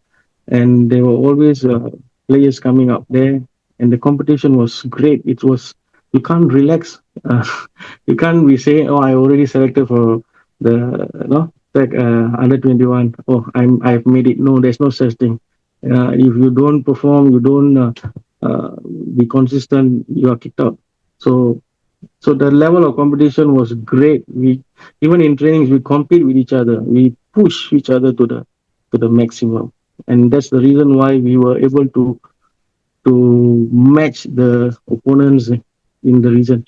and there were always players coming up there, and the competition was great. It was, you can't relax. You can't be saying, "Oh, I already selected for the like under 21. Oh, I've made it." No, there's no such thing. If you don't perform, you don't be consistent, you are kicked out. So so the level of competition was great. We, even in trainings, we compete with each other. We push each other to the maximum, and that's the reason why we were able to match the opponents in the region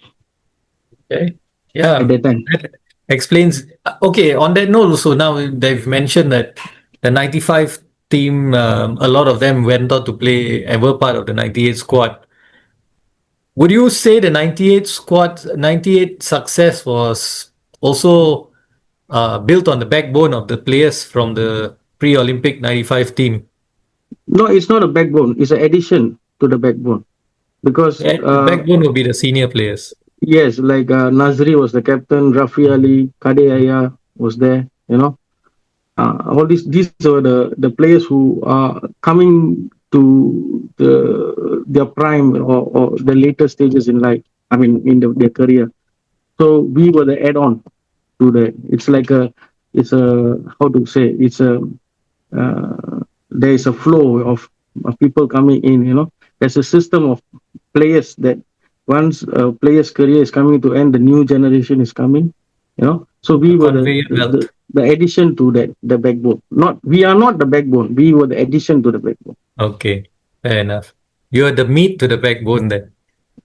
Okay. at Yeah. that time. That explains. Okay. On that note, also, now they've mentioned that the 95 team, a lot of them went on to play and were part of the 98 squad. Would you say the 98 squad, 98 success was also built on the backbone of the players from the pre-Olympic 95 team? No, it's not a backbone. It's an addition to the backbone because And the backbone would be the senior players. yes, like Nazri was the captain, Rafi Ali, Kade Aya was there. All these are the players who are coming to their prime, or the later stages in life. I mean, in their career. So we were the add-on to that. It's a, how to say, there is a flow of people coming in. There's a system of players that once a player's career is coming to end, the new generation is coming. So A we were conveyor belt. the addition to that, the backbone. Not, we are not the backbone. We were the addition to the backbone. Okay, fair enough. You're the meat to the backbone then.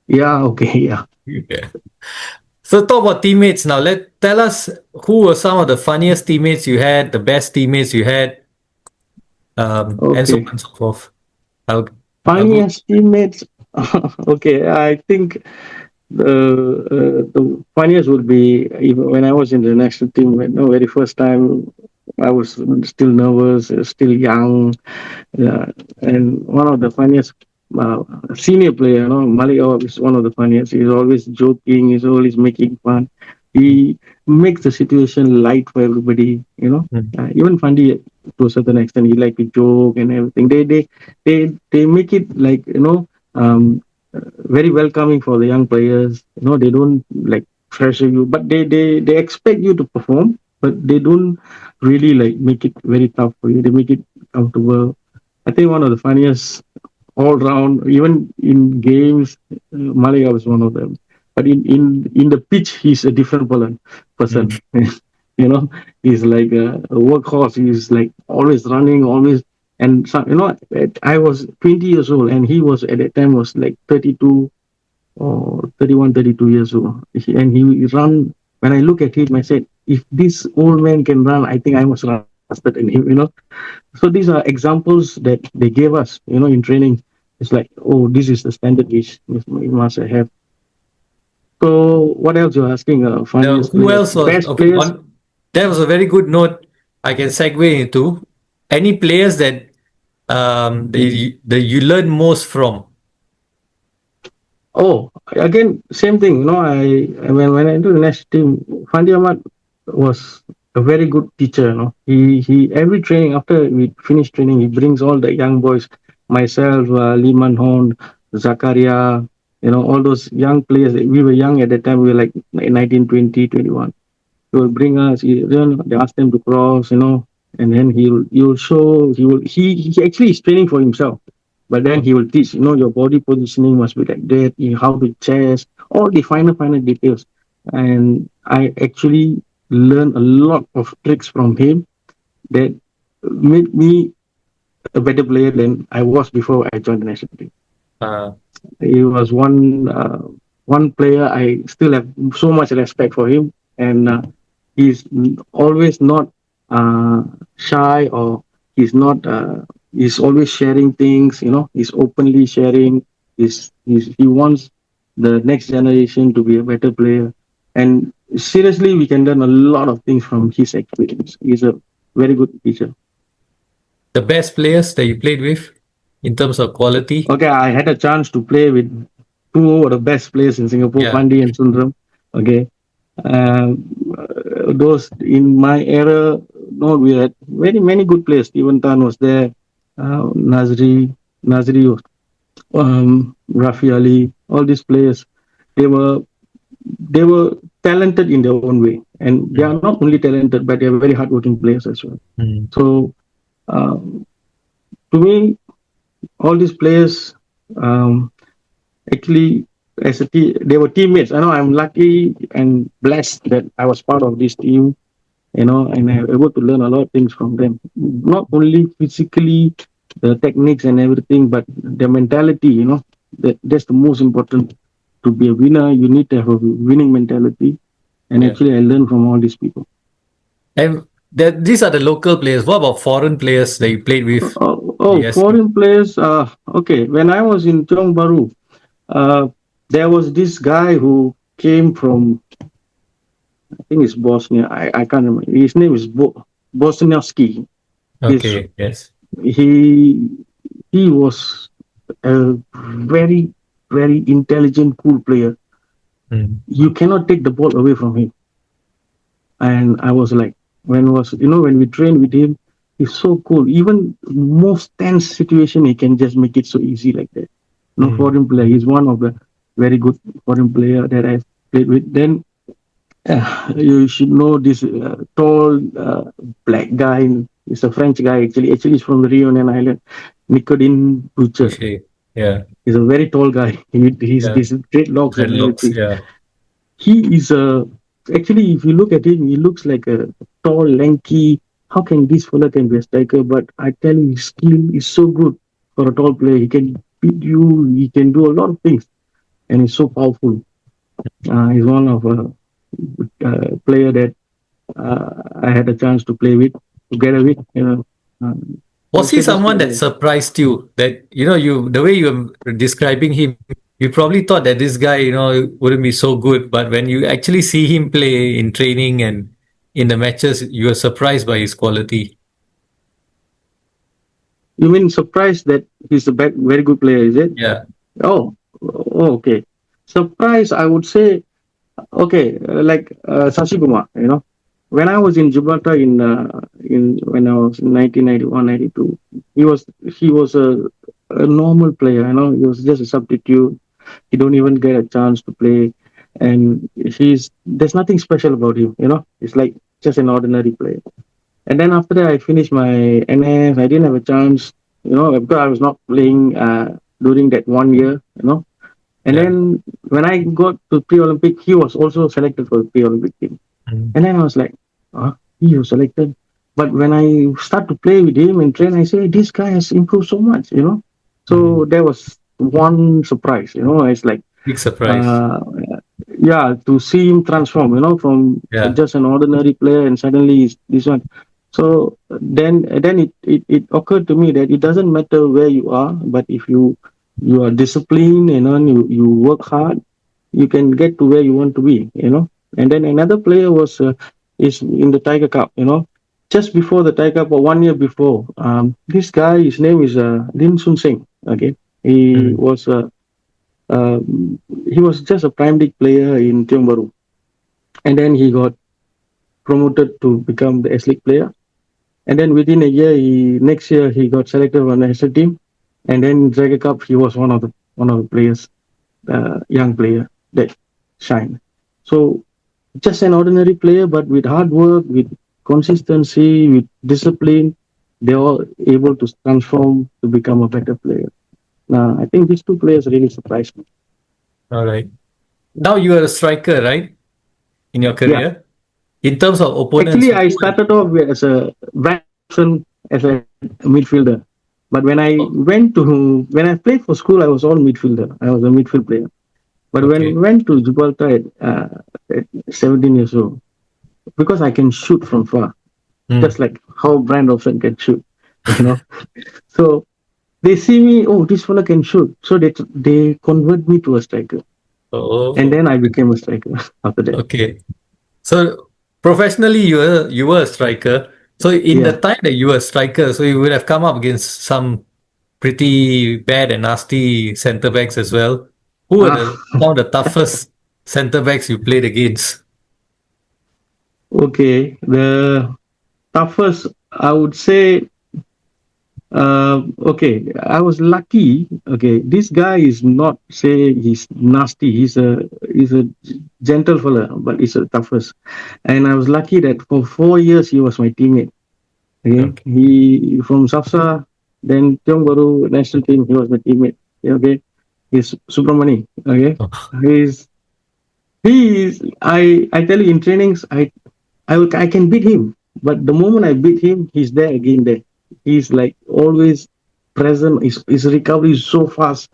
Yeah. Okay. Yeah. Yeah. So talk about teammates now. Tell us who were some of the funniest teammates you had, the best teammates you had, and so on Okay. and so forth. I'll, I'll go. Funniest teammates. Okay. I think the funniest would be even when I was in the national team. The very first time, I was still nervous, still young, and one of the funniest uh, senior player, Malik Awab is one of the funniest. He's always joking. He's always making fun. He makes the situation light for everybody. Mm. Even Fandi, to a certain extent, he like to joke and everything. They make it like, very welcoming for the young players. They don't like pressure you, but they expect you to perform, but they don't really like make it very tough for you. They make it comfortable. I think one of the funniest all round, even in games, Malaysia was one of them. But in the pitch, he's a different person. Mm. He's like a workhorse. He's like always running, always. And some, I was 20 years old, and he was at that time was like 32 or 31, 32 years old. And he run. When I look at him, I said, if this old man can run, I think I must run faster than him. So these are examples that they gave us, in training. It's like, oh, this is the standard we must have. So what else you're asking? Now, Funniest who players, else was best okay? players. That was a very good note. I can segue into any players that you learn most from. Oh, again, same thing. When I entered the national team, Fandi Ahmad was a very good teacher. He every training after we finish training, he brings all the young boys, myself, Liman Hon, Zakaria, all those young players. We were young at that time. We were like 19, 20, 21. He will bring us. They ask them to cross. And then he'll show. He actually is training for himself. But then he will teach, your body positioning must be like that, how to chest, all the finer details. And I actually learned a lot of tricks from him that made me a better player than I was before I joined the national team. Uh, He was one player I still have so much respect for him, and he's always not shy, or he's not. He's always sharing things. He's openly sharing. He wants the next generation to be a better player, and seriously, we can learn a lot of things from his experience. He's a very good teacher. the best players that you played with in terms of quality. Okay, I had a chance to play with two of the best players in Singapore, Yeah. Fandi and Sundram. Okay, those in my era, no, we had very many good players. Steven Tan was there, Nazri, Rafi Ali, all these players. They were they were talented in their own way, and they are Mm. not only talented, but they are very hardworking players as well. Mm. So, um, to me, all these players. Actually, they were teammates. I know I'm lucky and blessed that I was part of this team, and I was able to learn a lot of things from them. Not only physically, the techniques and everything, but their mentality, that's the most important. To be a winner, you need to have a winning mentality. And Yeah. actually, I learned from all these people. And these are the local players. What about foreign players that you played with? Yes. Foreign players. Okay, when I was in Tiong Bahru, there was this guy who came from, I think it's Bosnia. I can't remember. His name is Bosniowski. He's, Okay. Yes. he he was a very very intelligent, cool player. Mm. You cannot take the ball away from him. And I was like, when we trained with him, he's so cool. Even most tense situation, he can just make it so easy like that. No Mm. foreign player. He's one of the very good foreign player that I've played with. Then you should know this tall black guy. He's a French guy actually. Actually, he's from the Reunion Island. Nicodine Butcher. Okay. Yeah. He's a very tall guy. He's Yeah. these dreadlocks and Dreadlocks. everything. Yeah. He is actually, if you look at him, he looks like a tall, lanky. How can this fella can be a striker? But I tell you, his skill is so good for a tall player. He can beat you. He can do a lot of things, and he's so powerful. He's one of a player that I had a chance to play with together with. Uh, Was he so this someone that player, surprised you? That you the way you were describing him, you probably thought that this guy wouldn't be so good, but when you actually see him play in training and in the matches, you are surprised by his quality. you mean surprised that he's a very good player? Is it? Yeah. Okay. Surprise, I would say. Okay, like Sashi Kumar, when I was in Gibraltar in when I was in 1991, 92, he was a normal player. He was just a substitute. He don't even get a chance to play. and there's nothing special about him. It's like just an ordinary player. And then after that, I finished my NS. I didn't have a chance, because I was not playing during that 1 year. And Yeah. then when I got to pre-Olympic, he was also selected for the pre-Olympic team. Mm. And then I was like, he was selected. But when I start to play with him and train, I say, this guy has improved so much. Mm. So there was one surprise. It's like, Big surprise. uh, yeah, to see him transform, from Yeah. just an ordinary player and suddenly he's this one. So then it occurred to me that it doesn't matter where you are, but if you are disciplined, you work hard, you can get to where you want to be. And then another player is in the Tiger Cup. Just before the Tiger Cup or 1 year before, this guy, his name is Lim Sun Singh. Okay, he Mm. was uh, he was just a prime league player in Tiong Bahru, and then he got promoted to become the S.League player. And then within a year, next year he got selected for the national team. And then in Tiger Cup, he was one of the players, young player that shined. So just an ordinary player, but with hard work, with consistency, with discipline, they were able to transform to become a better player. Now, I think these two players really surprised me. All right. Now you are a striker, right? In your Yeah, career. In terms of opponents, actually, I started off as a right person, as a midfielder. But oh, when I played for school, I was all midfielder. I was a midfield player. But when okay. I went to Gibraltar at 17 years old, because I can shoot from far, Mm. just like how Brian Robson can shoot, you know. So they see me, oh, this fella can shoot. So they convert me to a striker. And Oh, then I became a striker after that. okay. So professionally, you were a striker. So in the Yeah. time that you were a striker, so you would have come up against some pretty bad and nasty centre backs as well. Who were Ah, some of the toughest centre backs you played against? okay. The toughest, I would say, okay, I was lucky. Okay, this guy is not say he's nasty. He's a gentle fella, but he's the toughest. And I was lucky that for 4 years he was my teammate. Okay, Okay. he from Safsa, then Tiong Bahru national team. He was my teammate. Okay, he's Subramani. Okay, Oh, he's he is. I tell you in trainings, I can beat him, but the moment I beat him, he's there again. There, he's like always present. His recovery is so fast,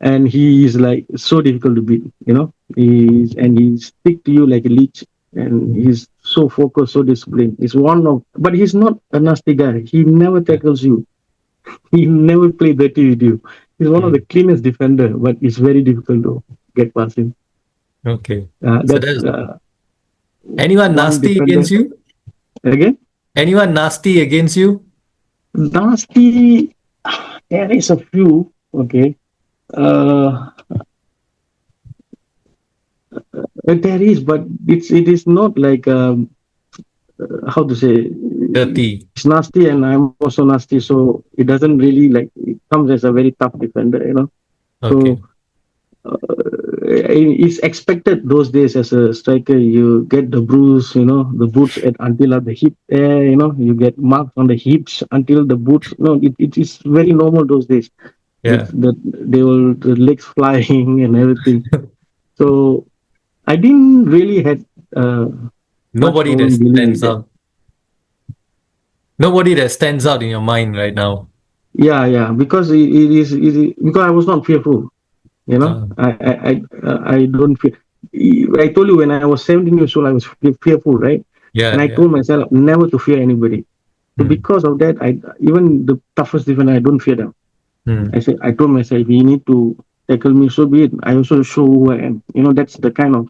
and he is like so difficult to beat. He stick to you like a leech, and he's so focused, so disciplined. But he's not a nasty guy. He never yeah. tackles you. He never play dirty with you. He's one of the Mm. cleanest defender, but it's very difficult to get past him. Okay. So That's that's anyone one nasty defender. against you? Again, Anyone nasty against you? nasty. There is a few. Okay. Uh, there is, but it is not like how to say. Dirty. It's nasty, and I'm also nasty, so it doesn't really like. It comes as a very tough defender. So Okay. it's expected those days as a striker. You get the bruise, the boots until at the hip there. You get marks on the hips until the boots. No, it is very normal those days. Yeah. The legs flying and everything. So I didn't really had uh, much Nobody that problem dealing with stands that. out. Nobody that stands out in your mind right now. Yeah, yeah, because because I was not fearful. Uh, I don't fear. I told you when I was 17 years old, I was fearful, right? And yeah, I yeah. told myself never to fear anybody. So Mm. because of that, I even the toughest defender, I don't fear them. Mm. I told myself, if you need to tackle me, so be it. I also show who I am. That's the kind of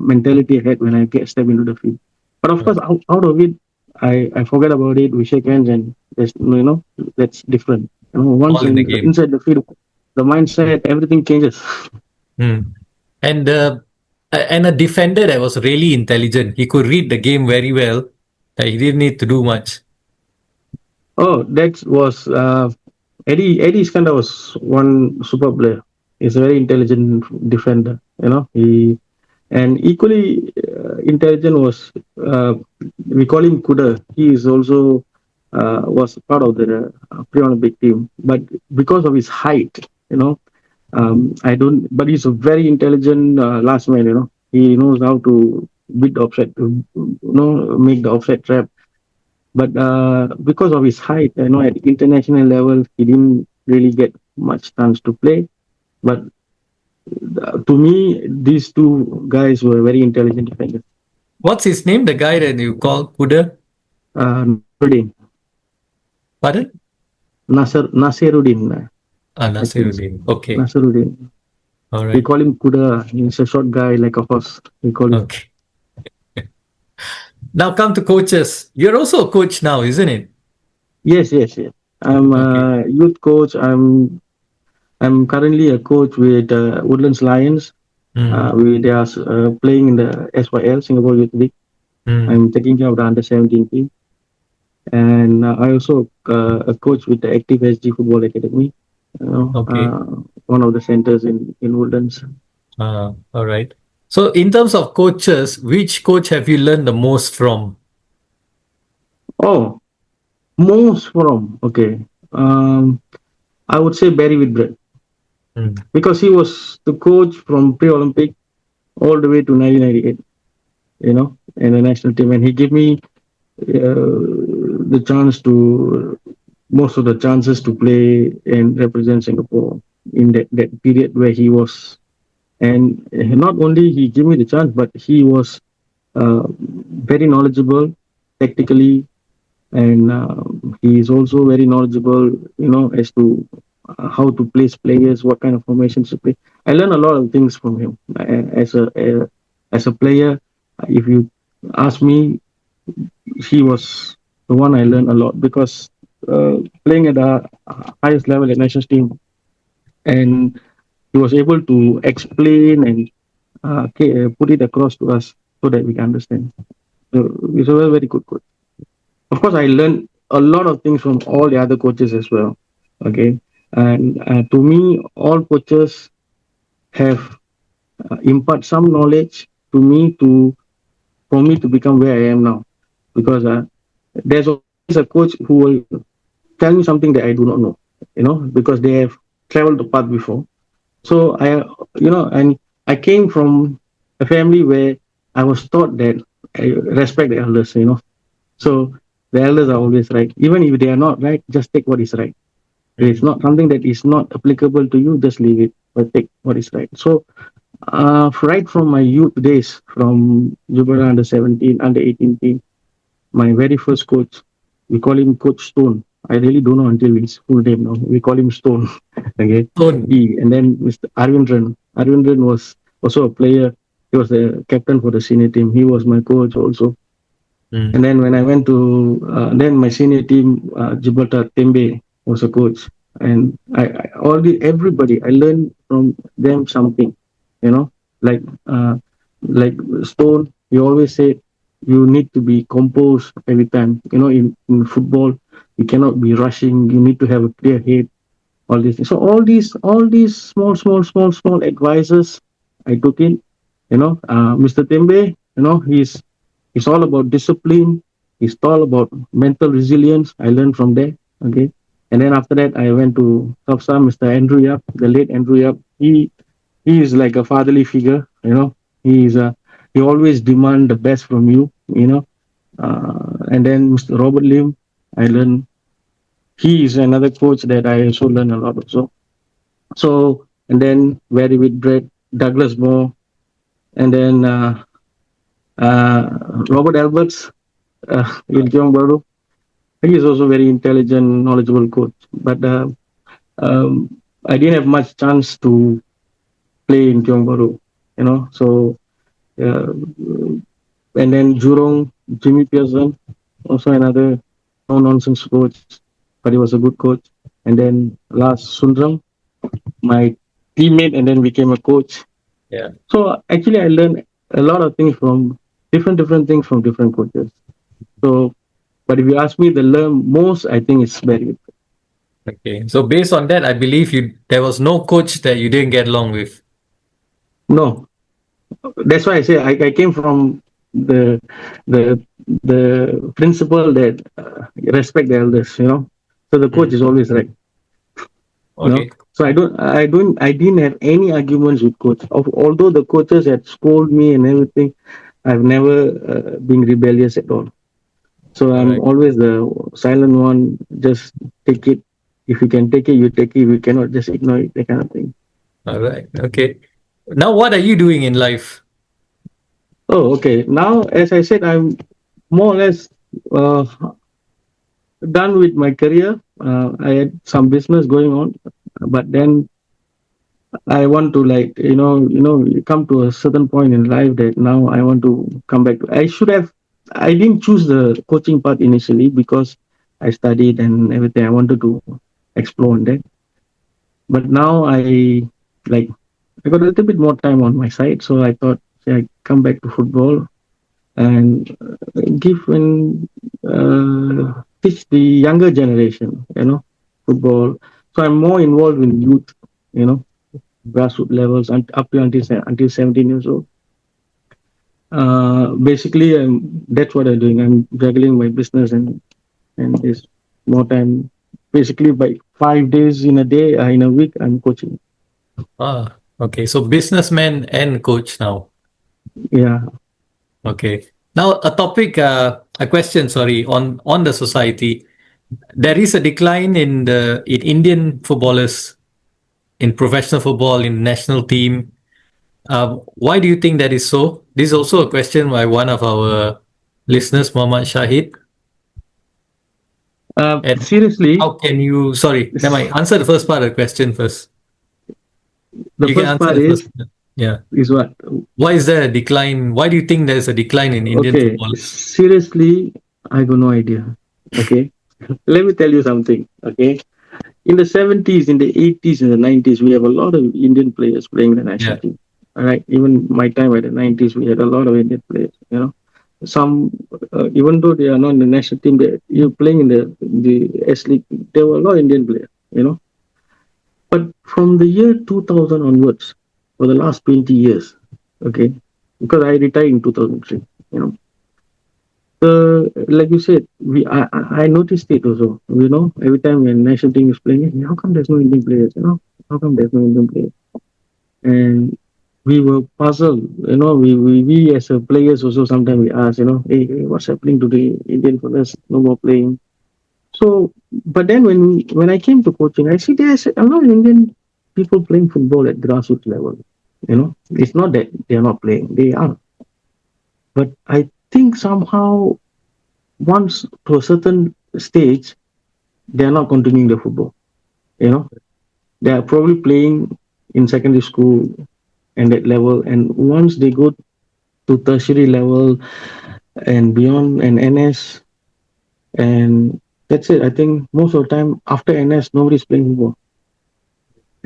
mentality I had when I get step into the field. But of course, Okay. out of it, I forget about it. We shake hands, and that's different. Once All in the game. inside the field, the mindset, everything changes. Mm. And and a defender that was really intelligent. He could read the game very well. He didn't need to do much. Oh, that was Eddie. Eddie Iskandar was one super player. He's a very intelligent defender. He and equally intelligent was we call him Kuda. He is also was part of the pre-Olympic team, but because of his height, I don't. But he's a very intelligent last man. He knows how to beat the offset, make the offset trap. But because of his height, at international level, he didn't really get much chance to play. But to me, these two guys were very intelligent defenders. What's his name? The guy that you call Kuda? Nasiruddin, Pardon? Nasiruddin, I think so. Nasiruddin. Okay. Nasiruddin. All We right. call him Kuda. He's a short guy like a horse. We call him. Okay. Now come to coaches. You're also a coach now, isn't it? Yes, yes, yes. I'm Okay. a youth coach. I'm currently a coach with Woodlands Lions. Mm, They are playing in the SYL Singapore Youth League. mm, I'm taking care of the under 17 team, and I also a coach with the Active SG Football Academy. okay. One of the centers in Woodlands. All right. So, in terms of coaches, which coach have you learned the most from? Oh, most from okay. I would say Barry Whitbread Mm, because he was the coach from pre-Olympic all the way to 1998. In the national team, and he gave me the chance to most of the chances to play and represent Singapore in that period where he was. And not only he gave me the chance, but he was very knowledgeable tactically, and he is also very knowledgeable, as to how to place players, what kind of formations to play. I learned a lot of things from him as a player. If you ask me, he was the one I learned a lot because playing at the highest level at national team, and he was able to explain and put it across to us so that we can understand. So he's a very, very good coach. Of course, I learned a lot of things from all the other coaches as well. Okay, and to me, all coaches have impart some knowledge to me to for me to become where I am now, because there's always a coach who will tell me something that I do not know, because they have traveled the path before. So and I came from a family where I was taught that I respect the elders, So the elders are always right. Even if they are not right, just take what is right. If it's mm, not something that is not applicable to you, just leave it, but take what is right. So right from my youth days, from Jubara under 17, under 18 team, my very first coach, we call him Coach Stone. I really don't know until his full name now. We call him Stone. Okay. Tone. And then Mr. Arvindran. Arvindran was also a player. He was the captain for the senior team. He was my coach also. Mm, And then when I went to then my senior team, Gibraltar Tembe was a coach, and everybody I learned from them something, you know, like uh, like Stone. He always said you need to be composed every time. In football, you cannot be rushing. You need to have a clear head. All these things. So all these small advices I took in. Mr. Tembe. It's all about discipline. It's all about mental resilience. I learned from there. Okay. And then after that, I went to Topsa, Mr. Andrew Yap, the late Andrew Yap. He is like a fatherly figure. He always demand the best from you. And then Mr. Robert Lim, I learned. He is another coach that I also learned a lot of. So and then very with Brett, Douglas Moore, and then uh, Robert Alberts in Tiong Bahru. He is also very intelligent, knowledgeable coach. But I didn't have much chance to play in Tiong Bahru, So uh, and then Jurong, Jimmy Pearson, also another no nonsense coach, but he was a good coach. And then last Sundram, my teammate, and then became a coach. yeah. So actually, I learned a lot of things from different things from different coaches. So, but if you ask me, the learn most, I think it's very. Okay. So, based on that, I believe there was no coach that you didn't get along with. No, that's why I say I came from the the the principle that respect the elders. So the coach Mm. is always right. Okay. So I didn't have any arguments with coach. Although the coaches had scolded me and everything, I've never been rebellious at all. So All I'm right. always the silent one. Just take it. If you can take it, you take it. If you cannot, just ignore it. That kind of thing. All right. Okay. Now, what are you doing in life? Oh, okay. Now, as I said, I'm more or less uh, done with my career. I had some business going on, but then I want to, like, you come to a certain point in life that now I want to come back. I should have. I didn't choose the coaching part initially because I studied and everything. I wanted to explore on that. But now like I got a little bit more time on my side, so I thought, say, I come back to football and give and teach the younger generation, football. So I'm more involved in youth, you know, grassroots levels and up to until 17 years old. Basically, that's what I'm doing. I'm juggling my business and there's more time. Basically, by 5 days in a day, in a week, I'm coaching. Ah, okay. So businessman and coach now. Yeah. Okay. Now, a question, sorry, on the society. There is a decline in Indian footballers, in professional football, in national team. Why do you think that is so? This is also a question by one of our listeners, Muhammad Shahid. And Seriously, how can you? Sorry, never mind. Answer the first part of the question first. the You can first answer part the first. Yeah. is what? Why is there a decline? Why do you think there's a decline in Indian Okay, footballers? seriously, I got no idea. Okay, let me tell you something. Okay, in the 70s, in the 80s, in the 90s, we have a lot of Indian players playing the national Yeah. team. All right, even my time at the 90s, we had a lot of Indian players. Some even though they are not in the national team, you playing in the S.League, there were a lot of Indian players. But from the year 2000 onwards, for the last 20 years, okay, because I retired in 2003, you know, like you said, I noticed it also. Every time when national team is playing, "Hey, how come there's no Indian players? How come there's no Indian players?" And we were puzzled. We as a players also sometimes we ask, hey, what's happening to the Indian players? No more playing. So, but then when I came to coaching, I see there's a lot of Indian people playing football at grassroots level. It's not that they are not playing; they are. But I think somehow once to a certain stage, they are not continuing the football. You know, they are probably playing in secondary school and that level, and once they go to tertiary level and beyond and NS, and that's it. I think most of the time after NS, nobody's playing football.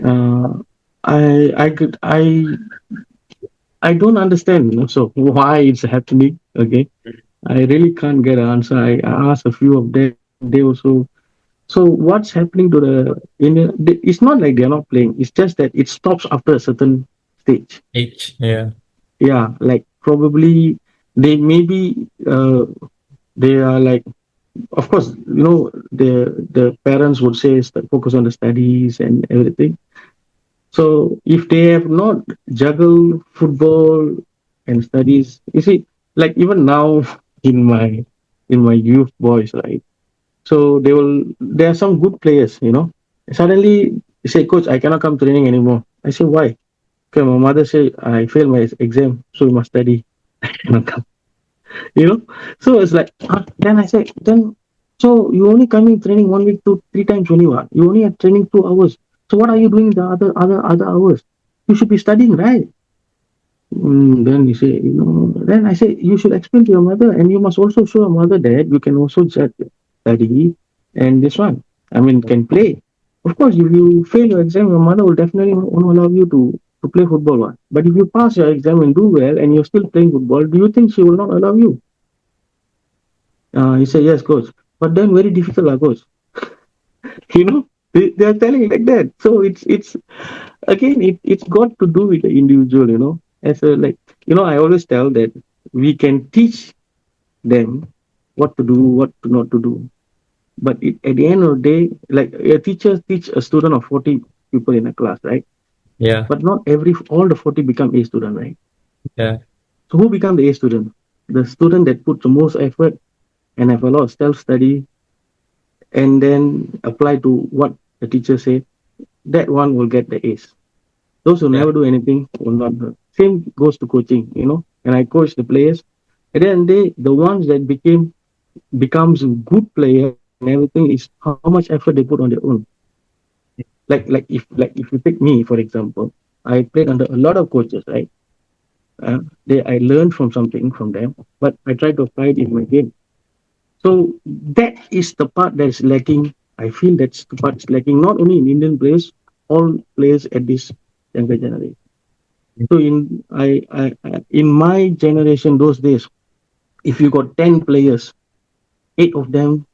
Uh, I don't understand so why it's happening. Okay, I really can't get an answer. I asked a few of them. They also. So what's happening to the Indian? It's not like they're not playing. It's just that it stops after a certain stage. H. Yeah. Yeah, like probably they maybe they are like, of course, the parents would say focus on the studies and everything. So if they have not juggled football and studies, you see, like even now in my youth boys, right? So there are some good players. Suddenly they say, Coach, I cannot come training anymore. I say, why? Okay, my mother say I failed my exam, so you must study. I cannot come. You know? So it's like, then I say, then so you only coming training 1 week, 3 times only what? You only have training 2 hours. So what are you doing the other hours? You should be studying, right? Then you say, then I say you should explain to your mother, and you must also show your mother that you can also study and this one. I mean, can play. Of course, if you fail your exam, your mother will definitely won't allow you to play football. One. But if you pass your exam and do well, and you're still playing football, do you think she will not allow you? He said, yes, coach. But then very difficult, coach. They are telling like that. So it's again, it's got to do with the individual, as a, like, I always tell that we can teach them what to do, what to not to do, but at the end of the day, like a teacher teach a student of 40 people in a class, right? Yeah. But not every all the 40 become A student, right? Yeah. So who become the A student? The student that puts the most effort and have a lot of self study, and then apply to what the teacher say, that one will get the A's. Those who Yeah. never do anything will not. Same goes to coaching, and I coach the players. At the end of the day, the ones that becomes a good player and everything is how much effort they put on their own. Like if you take me for example, I played under a lot of coaches, right? I learned from something from them, but I try to apply it in my game. So that is the part that is lacking. I feel that's the part is lacking not only in Indian players, all players at this younger generation. So in my generation those days, if you got 10 players, 8 of them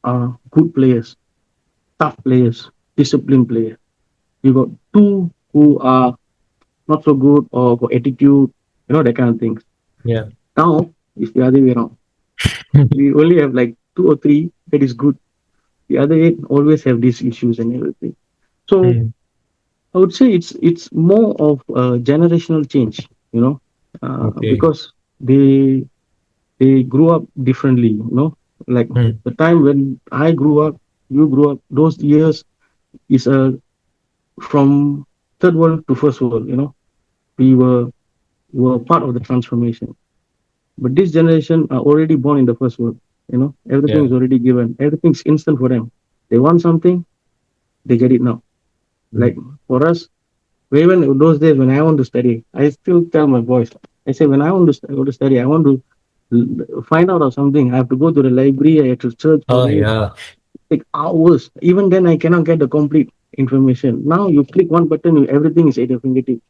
are good players, tough players, disciplined players. You got two who are not so good or got attitude, that kind of things. Yeah. Now it's the other way around. We only have like two or three that is good. The other eight always have these issues and everything. So Mm. I would say it's more of a generational change, Okay. because they grew up differently, like Mm. the time when I grew up, you grew up, those years is from third world to first world, we were part of the transformation. But this generation are already born in the first world, everything Yeah. is already given, everything's instant for them. They want something, they get it now. Like Mm. for us, even in those days when I want to study, I still tell my boys, I say, when I want to go to study, I want to find out of something. I have to go to the library, I have to search for Oh it, yeah. take hours. Even then, I cannot get the complete information. Now you click one button, everything is at your fingertips.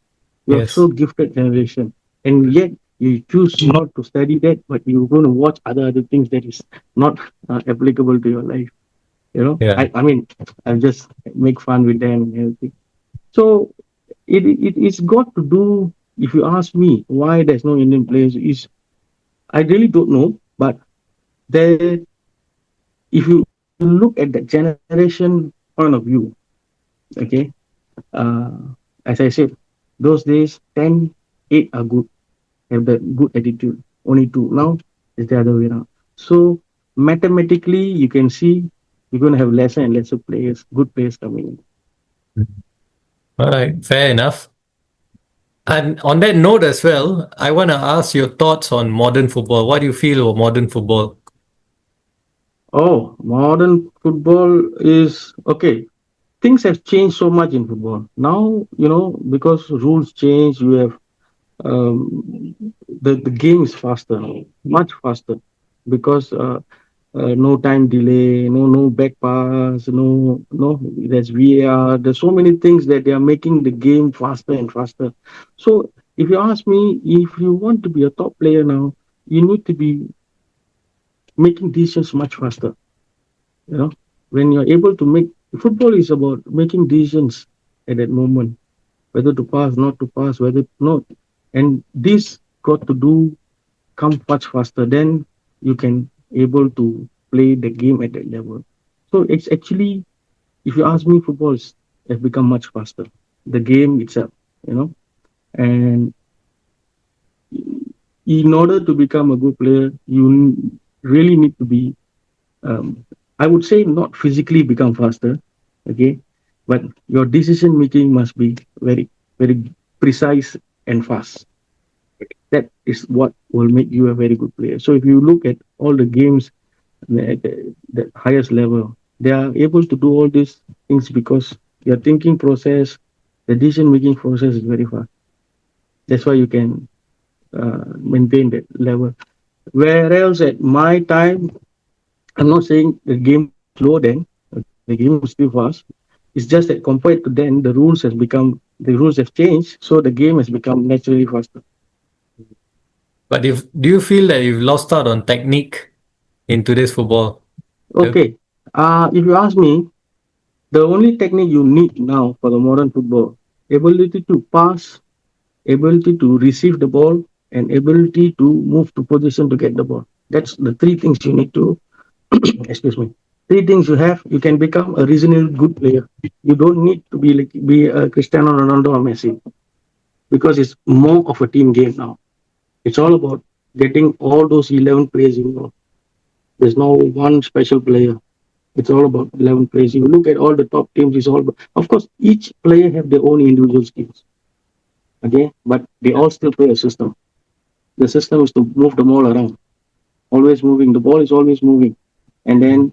You are so Yes. gifted generation, and yet you choose not to study that, but you're going to watch other things that is not applicable to your life. Yeah. I mean, I just make fun with them and everything. So it's got to do. If you ask me why there's no Indian players, is I really don't know. But there, if you look at the generation point of view, okay, uh, as I said, those days 10, 8 are good, have the good attitude. Only two. Now it's the other way around. So mathematically, you can see you're going to have lesser and lesser players, good players coming in. Mm. All right. Fair enough. And on that note as well, I want to ask your thoughts on modern football. What do you feel of modern football? Oh, modern football is okay. Things have changed so much in football. Now, because rules change, you have the game is faster, much faster, because no time delay, no back pass, no there's VAR. There's so many things that they are making the game faster and faster. So if you ask me, if you want to be a top player now, you need to be making decisions much faster. You know, when you're able to make football is about making decisions at that moment, whether to pass, not to pass, whether not, and this got to do come much faster. Then you can able to play the game at that level. So it's actually, if you ask me, has become much faster. The game itself, you know, and in order to become a good player, you really need to be, um, I would say, not physically become faster, okay, but your decision making must be very, very precise and fast. That is what will make you a very good player. So if you look at all the games at the highest level, they are able to do all these things because your thinking process, the decision making process is very fast. That's why you can maintain that level. Whereas at my time, I'm not saying the game was slow then. Okay, the game was still fast. It's just that compared to then, the rules have changed, so the game has become naturally faster. But if do you feel that you've lost out on technique in today's football? Okay. If you ask me, the only technique you need now for the modern football. ability to pass, ability to receive the ball, and ability to move to position to get the ball. That's the three things you need to, excuse me, three things you have, you can become a reasonably good player. You don't need to be like be a Cristiano Ronaldo or Messi, because it's more of a team game now. It's all about getting all those 11 players involved. There's no one special player. It's all about 11 players. You look at all the top teams, it's all about, of course, each player have their own individual skills. Okay, but they Yeah. all still play a system. The system is to move them all around, always moving. The ball is always moving, and Mm. then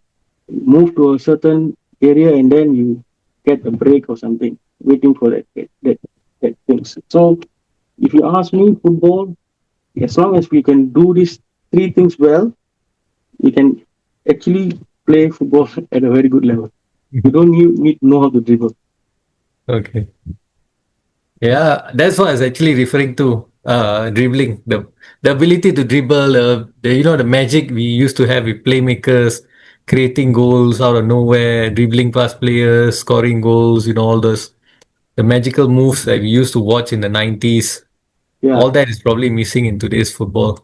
move to a certain area, and then you get a break or something, waiting for that things. So, if you ask me, football, as long as we can do these three things well, we can actually play football at a very good level. You don't need to know how to dribble. Okay. Yeah, that's what I was actually referring to. Dribbling, the ability to dribble, the magic we used to have with playmakers, creating goals out of nowhere, dribbling past players, scoring goals. All those the magical moves that we used to watch in the 90s. Yeah, All that is probably missing in today's football.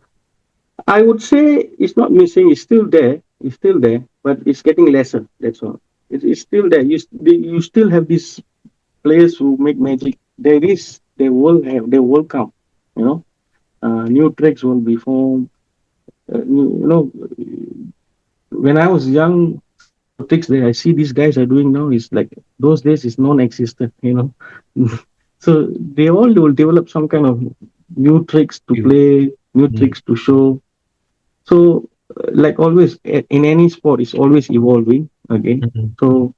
I would say it's not missing. It's still there. It's still there, but it's getting lesser. That's all. It's still there. You still have these players who make magic. They will have, they will come. You know, new tricks will be formed. When I was young, some of the tricks that I see these guys are doing now is like those days is non-existent. So they all will develop some kind of new tricks to You. play, new Mm, tricks to show. So, like always, in any sport, it's always evolving. Okay, mm, so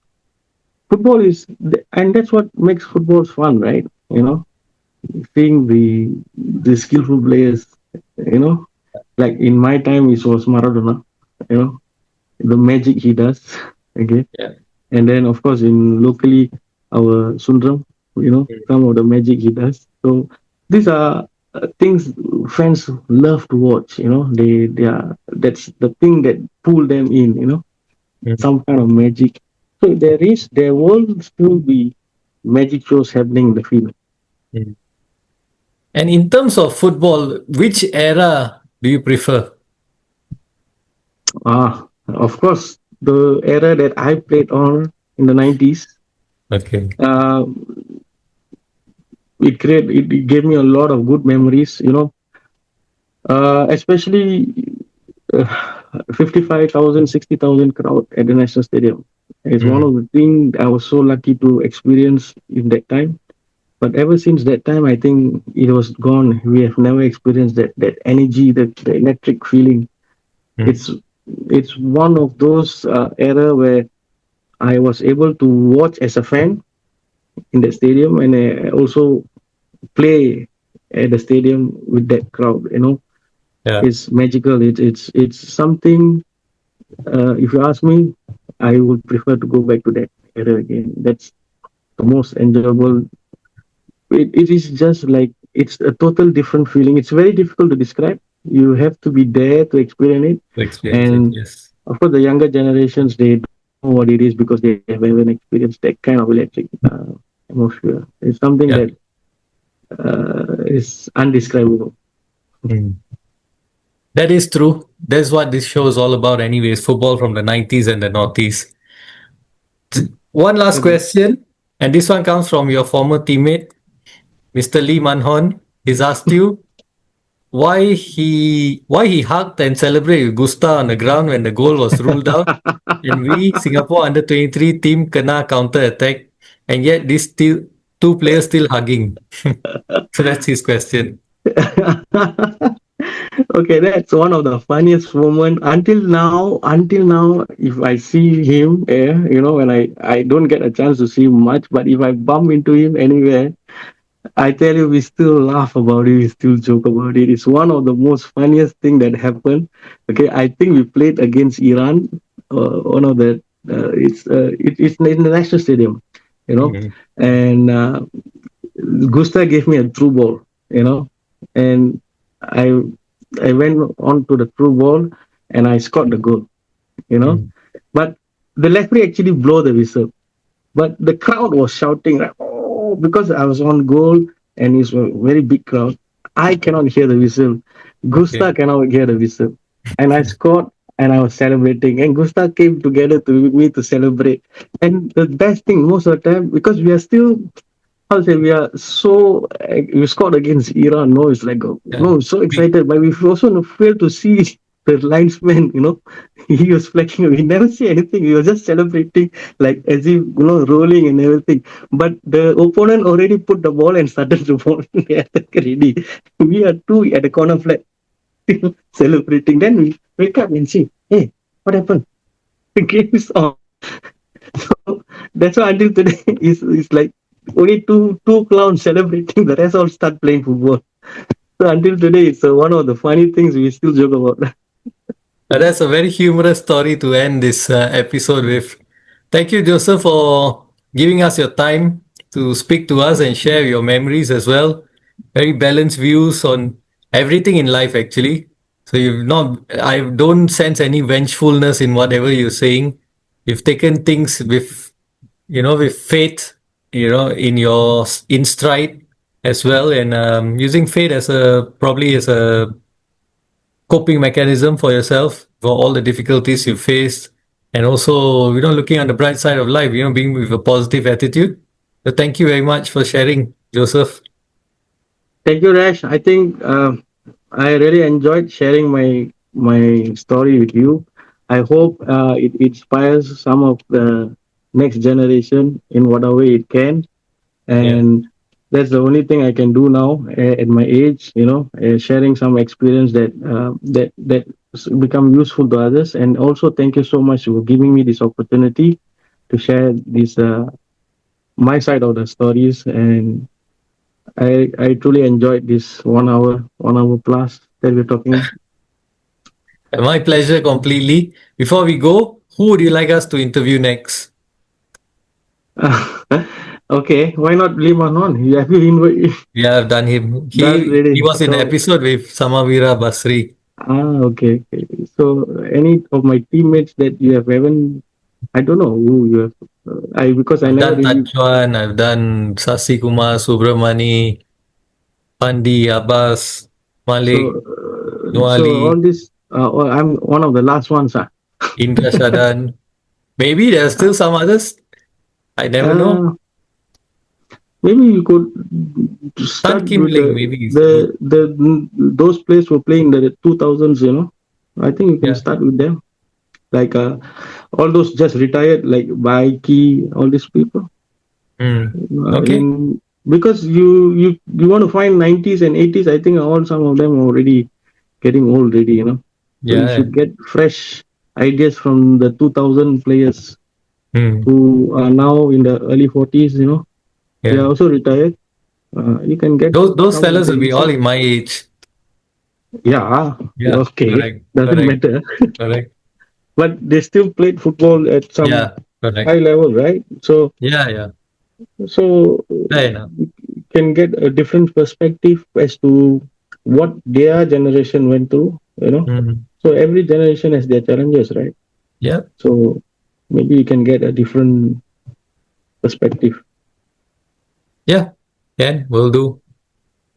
football is, and that's what makes football fun, right? Seeing the skillful players. You know, like in my time, it was Maradona. You know, the magic he does. Okay, yeah. and then of course in locally our Sundram. Some of the magic he does. So these are things fans love to watch. They are, that's the thing that pull them in. Mm, Some kind of magic. So there will still be magic shows happening in the field. mm. And in terms of football, which era do you prefer? Of course, the era that I played on in the 90s, Okay. uh, it gave me a lot of good memories. Especially 55,000, 60,000 crowd at the National Stadium. It's one Mm, of the things I was so lucky to experience in that time. But ever since that time, I think it was gone. We have never experienced that energy, the electric feeling. mm, It's it's one of those era where I was able to watch as a fan in the stadium, and also play at the stadium with that crowd. yeah. It's magical. It's something. If you ask me, I would prefer to go back to that era again. That's the most enjoyable. It is just like it's a total different feeling. It's very difficult to describe. You have to be there to experience it. To experience it. And Yes. of course, the younger generations, they don't know what it is because they haven't experienced that kind of electric atmosphere. It's something Yeah. that is undescribable. Mm. That is true. That's what this show is all about, anyways. Football from the 90s and the noughties. One last Okay. question, and this one comes from your former teammate, Mr. Lee Manhon. He's asked you why he hugged and celebrated with Gusta on the ground when the goal was ruled out, and we Singapore under 23 team kena counter attack, and yet these still two players still hugging. So that's his question. Okay, that's one of the funniest moment until now. Until now, if I see him, when I don't get a chance to see him much, but if I bump into him anywhere, I tell you, we still laugh about it. We still joke about it. It's one of the most funniest thing that happened. Okay, I think we played against Iran. One of the it's in the national stadium, you know, Mhm. and Gusta gave me a true ball, and I I went on to the true ball and I scored the goal, you know. But the referee actually blew the whistle, but the crowd was shouting like, "Oh!" because I was on goal and it's a very big crowd, I cannot hear the whistle. Okay. Gusta cannot hear the whistle. And I scored and I was celebrating. And Gusta came together to with me to celebrate. And the best thing, most of the time, because we are still, how to say, we are so, we scored against Iran. No, it's like, Yeah. no, so Big. excited. But we also failed to see the linesman, he was flashing. We never see anything. We were just celebrating, like as if, rolling and everything. But the opponent already put the ball and started the ball ready. We are two at the corner flag celebrating. Then we wake up and see, hey, what happened? The game is on. So that's why until today is like only two clowns celebrating. The rest all start playing football. So until today, it's one of the funny things we still joke about. That's a very humorous story to end this episode with. Thank you, Joseph, for giving us your time to speak to us and share your memories as well. Very balanced views on everything in life, actually. So you've not, I don't sense any vengefulness in whatever you're saying. You've taken things with, with faith, in your in stride as well, and using faith as a probably as a coping mechanism for yourself for all the difficulties you faced, and also looking on the bright side of life, being with a positive attitude. So thank you very much for sharing, Joseph. Thank you, Rash. I think I really enjoyed sharing my story with you. I hope it inspires some of the next generation in whatever way it can, Yeah. and that's the only thing I can do now at my age. Sharing some experience that become useful to others. And also, thank you so much for giving me this opportunity to share this my side of the stories. And I truly enjoyed this 1 hour plus that we're talking. My pleasure completely. Before we go, who would you like us to interview next? Okay, why not leave on on? Have you We have done him. done He really? was in the So episode with Samavira Basri. okay, okay. So any of my teammates that you have haven't, I don't know who you have. I because I I've never done really. Tachuan, I've done Sasi Kumar, Subramani, Pandi, Abbas, Malik, So Noali, all this, I'm one of the last ones. Indra Shadan. Maybe there's still some others. I never know. Uh, Maybe you could Tan start Kim with Ling, maybe is good. those players who play in the 2000s. I think you can Yeah. start with them. Like all those just retired, like Baiki, all these people. Mm. Okay. In because you want to find 90s and 80s. I think all some of them already getting old already. So you Yeah. should get fresh ideas from the 2000 players Mm. who are now in the early 40s. They are Yeah. also retired. You can get Those some of fellas the will be all insight. in my age. Yeah, Yeah. okay, Correct. doesn't Correct. matter. Correct. But they still played football at some Yeah. Correct. high level, right? So, Yeah. Yeah. so Fair enough. you can get a different perspective as to what their generation went through. Mm. So every generation has their challenges, right? Yeah. So maybe you can get a different perspective. Yeah. Yeah. Will do.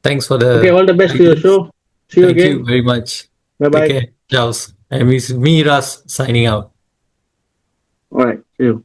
Thanks for Okay, the all the best to your ideas. show. See you Thank you again. very much. Bye Take bye. care. Ciao. And Miss Miras signing out. All right, see you.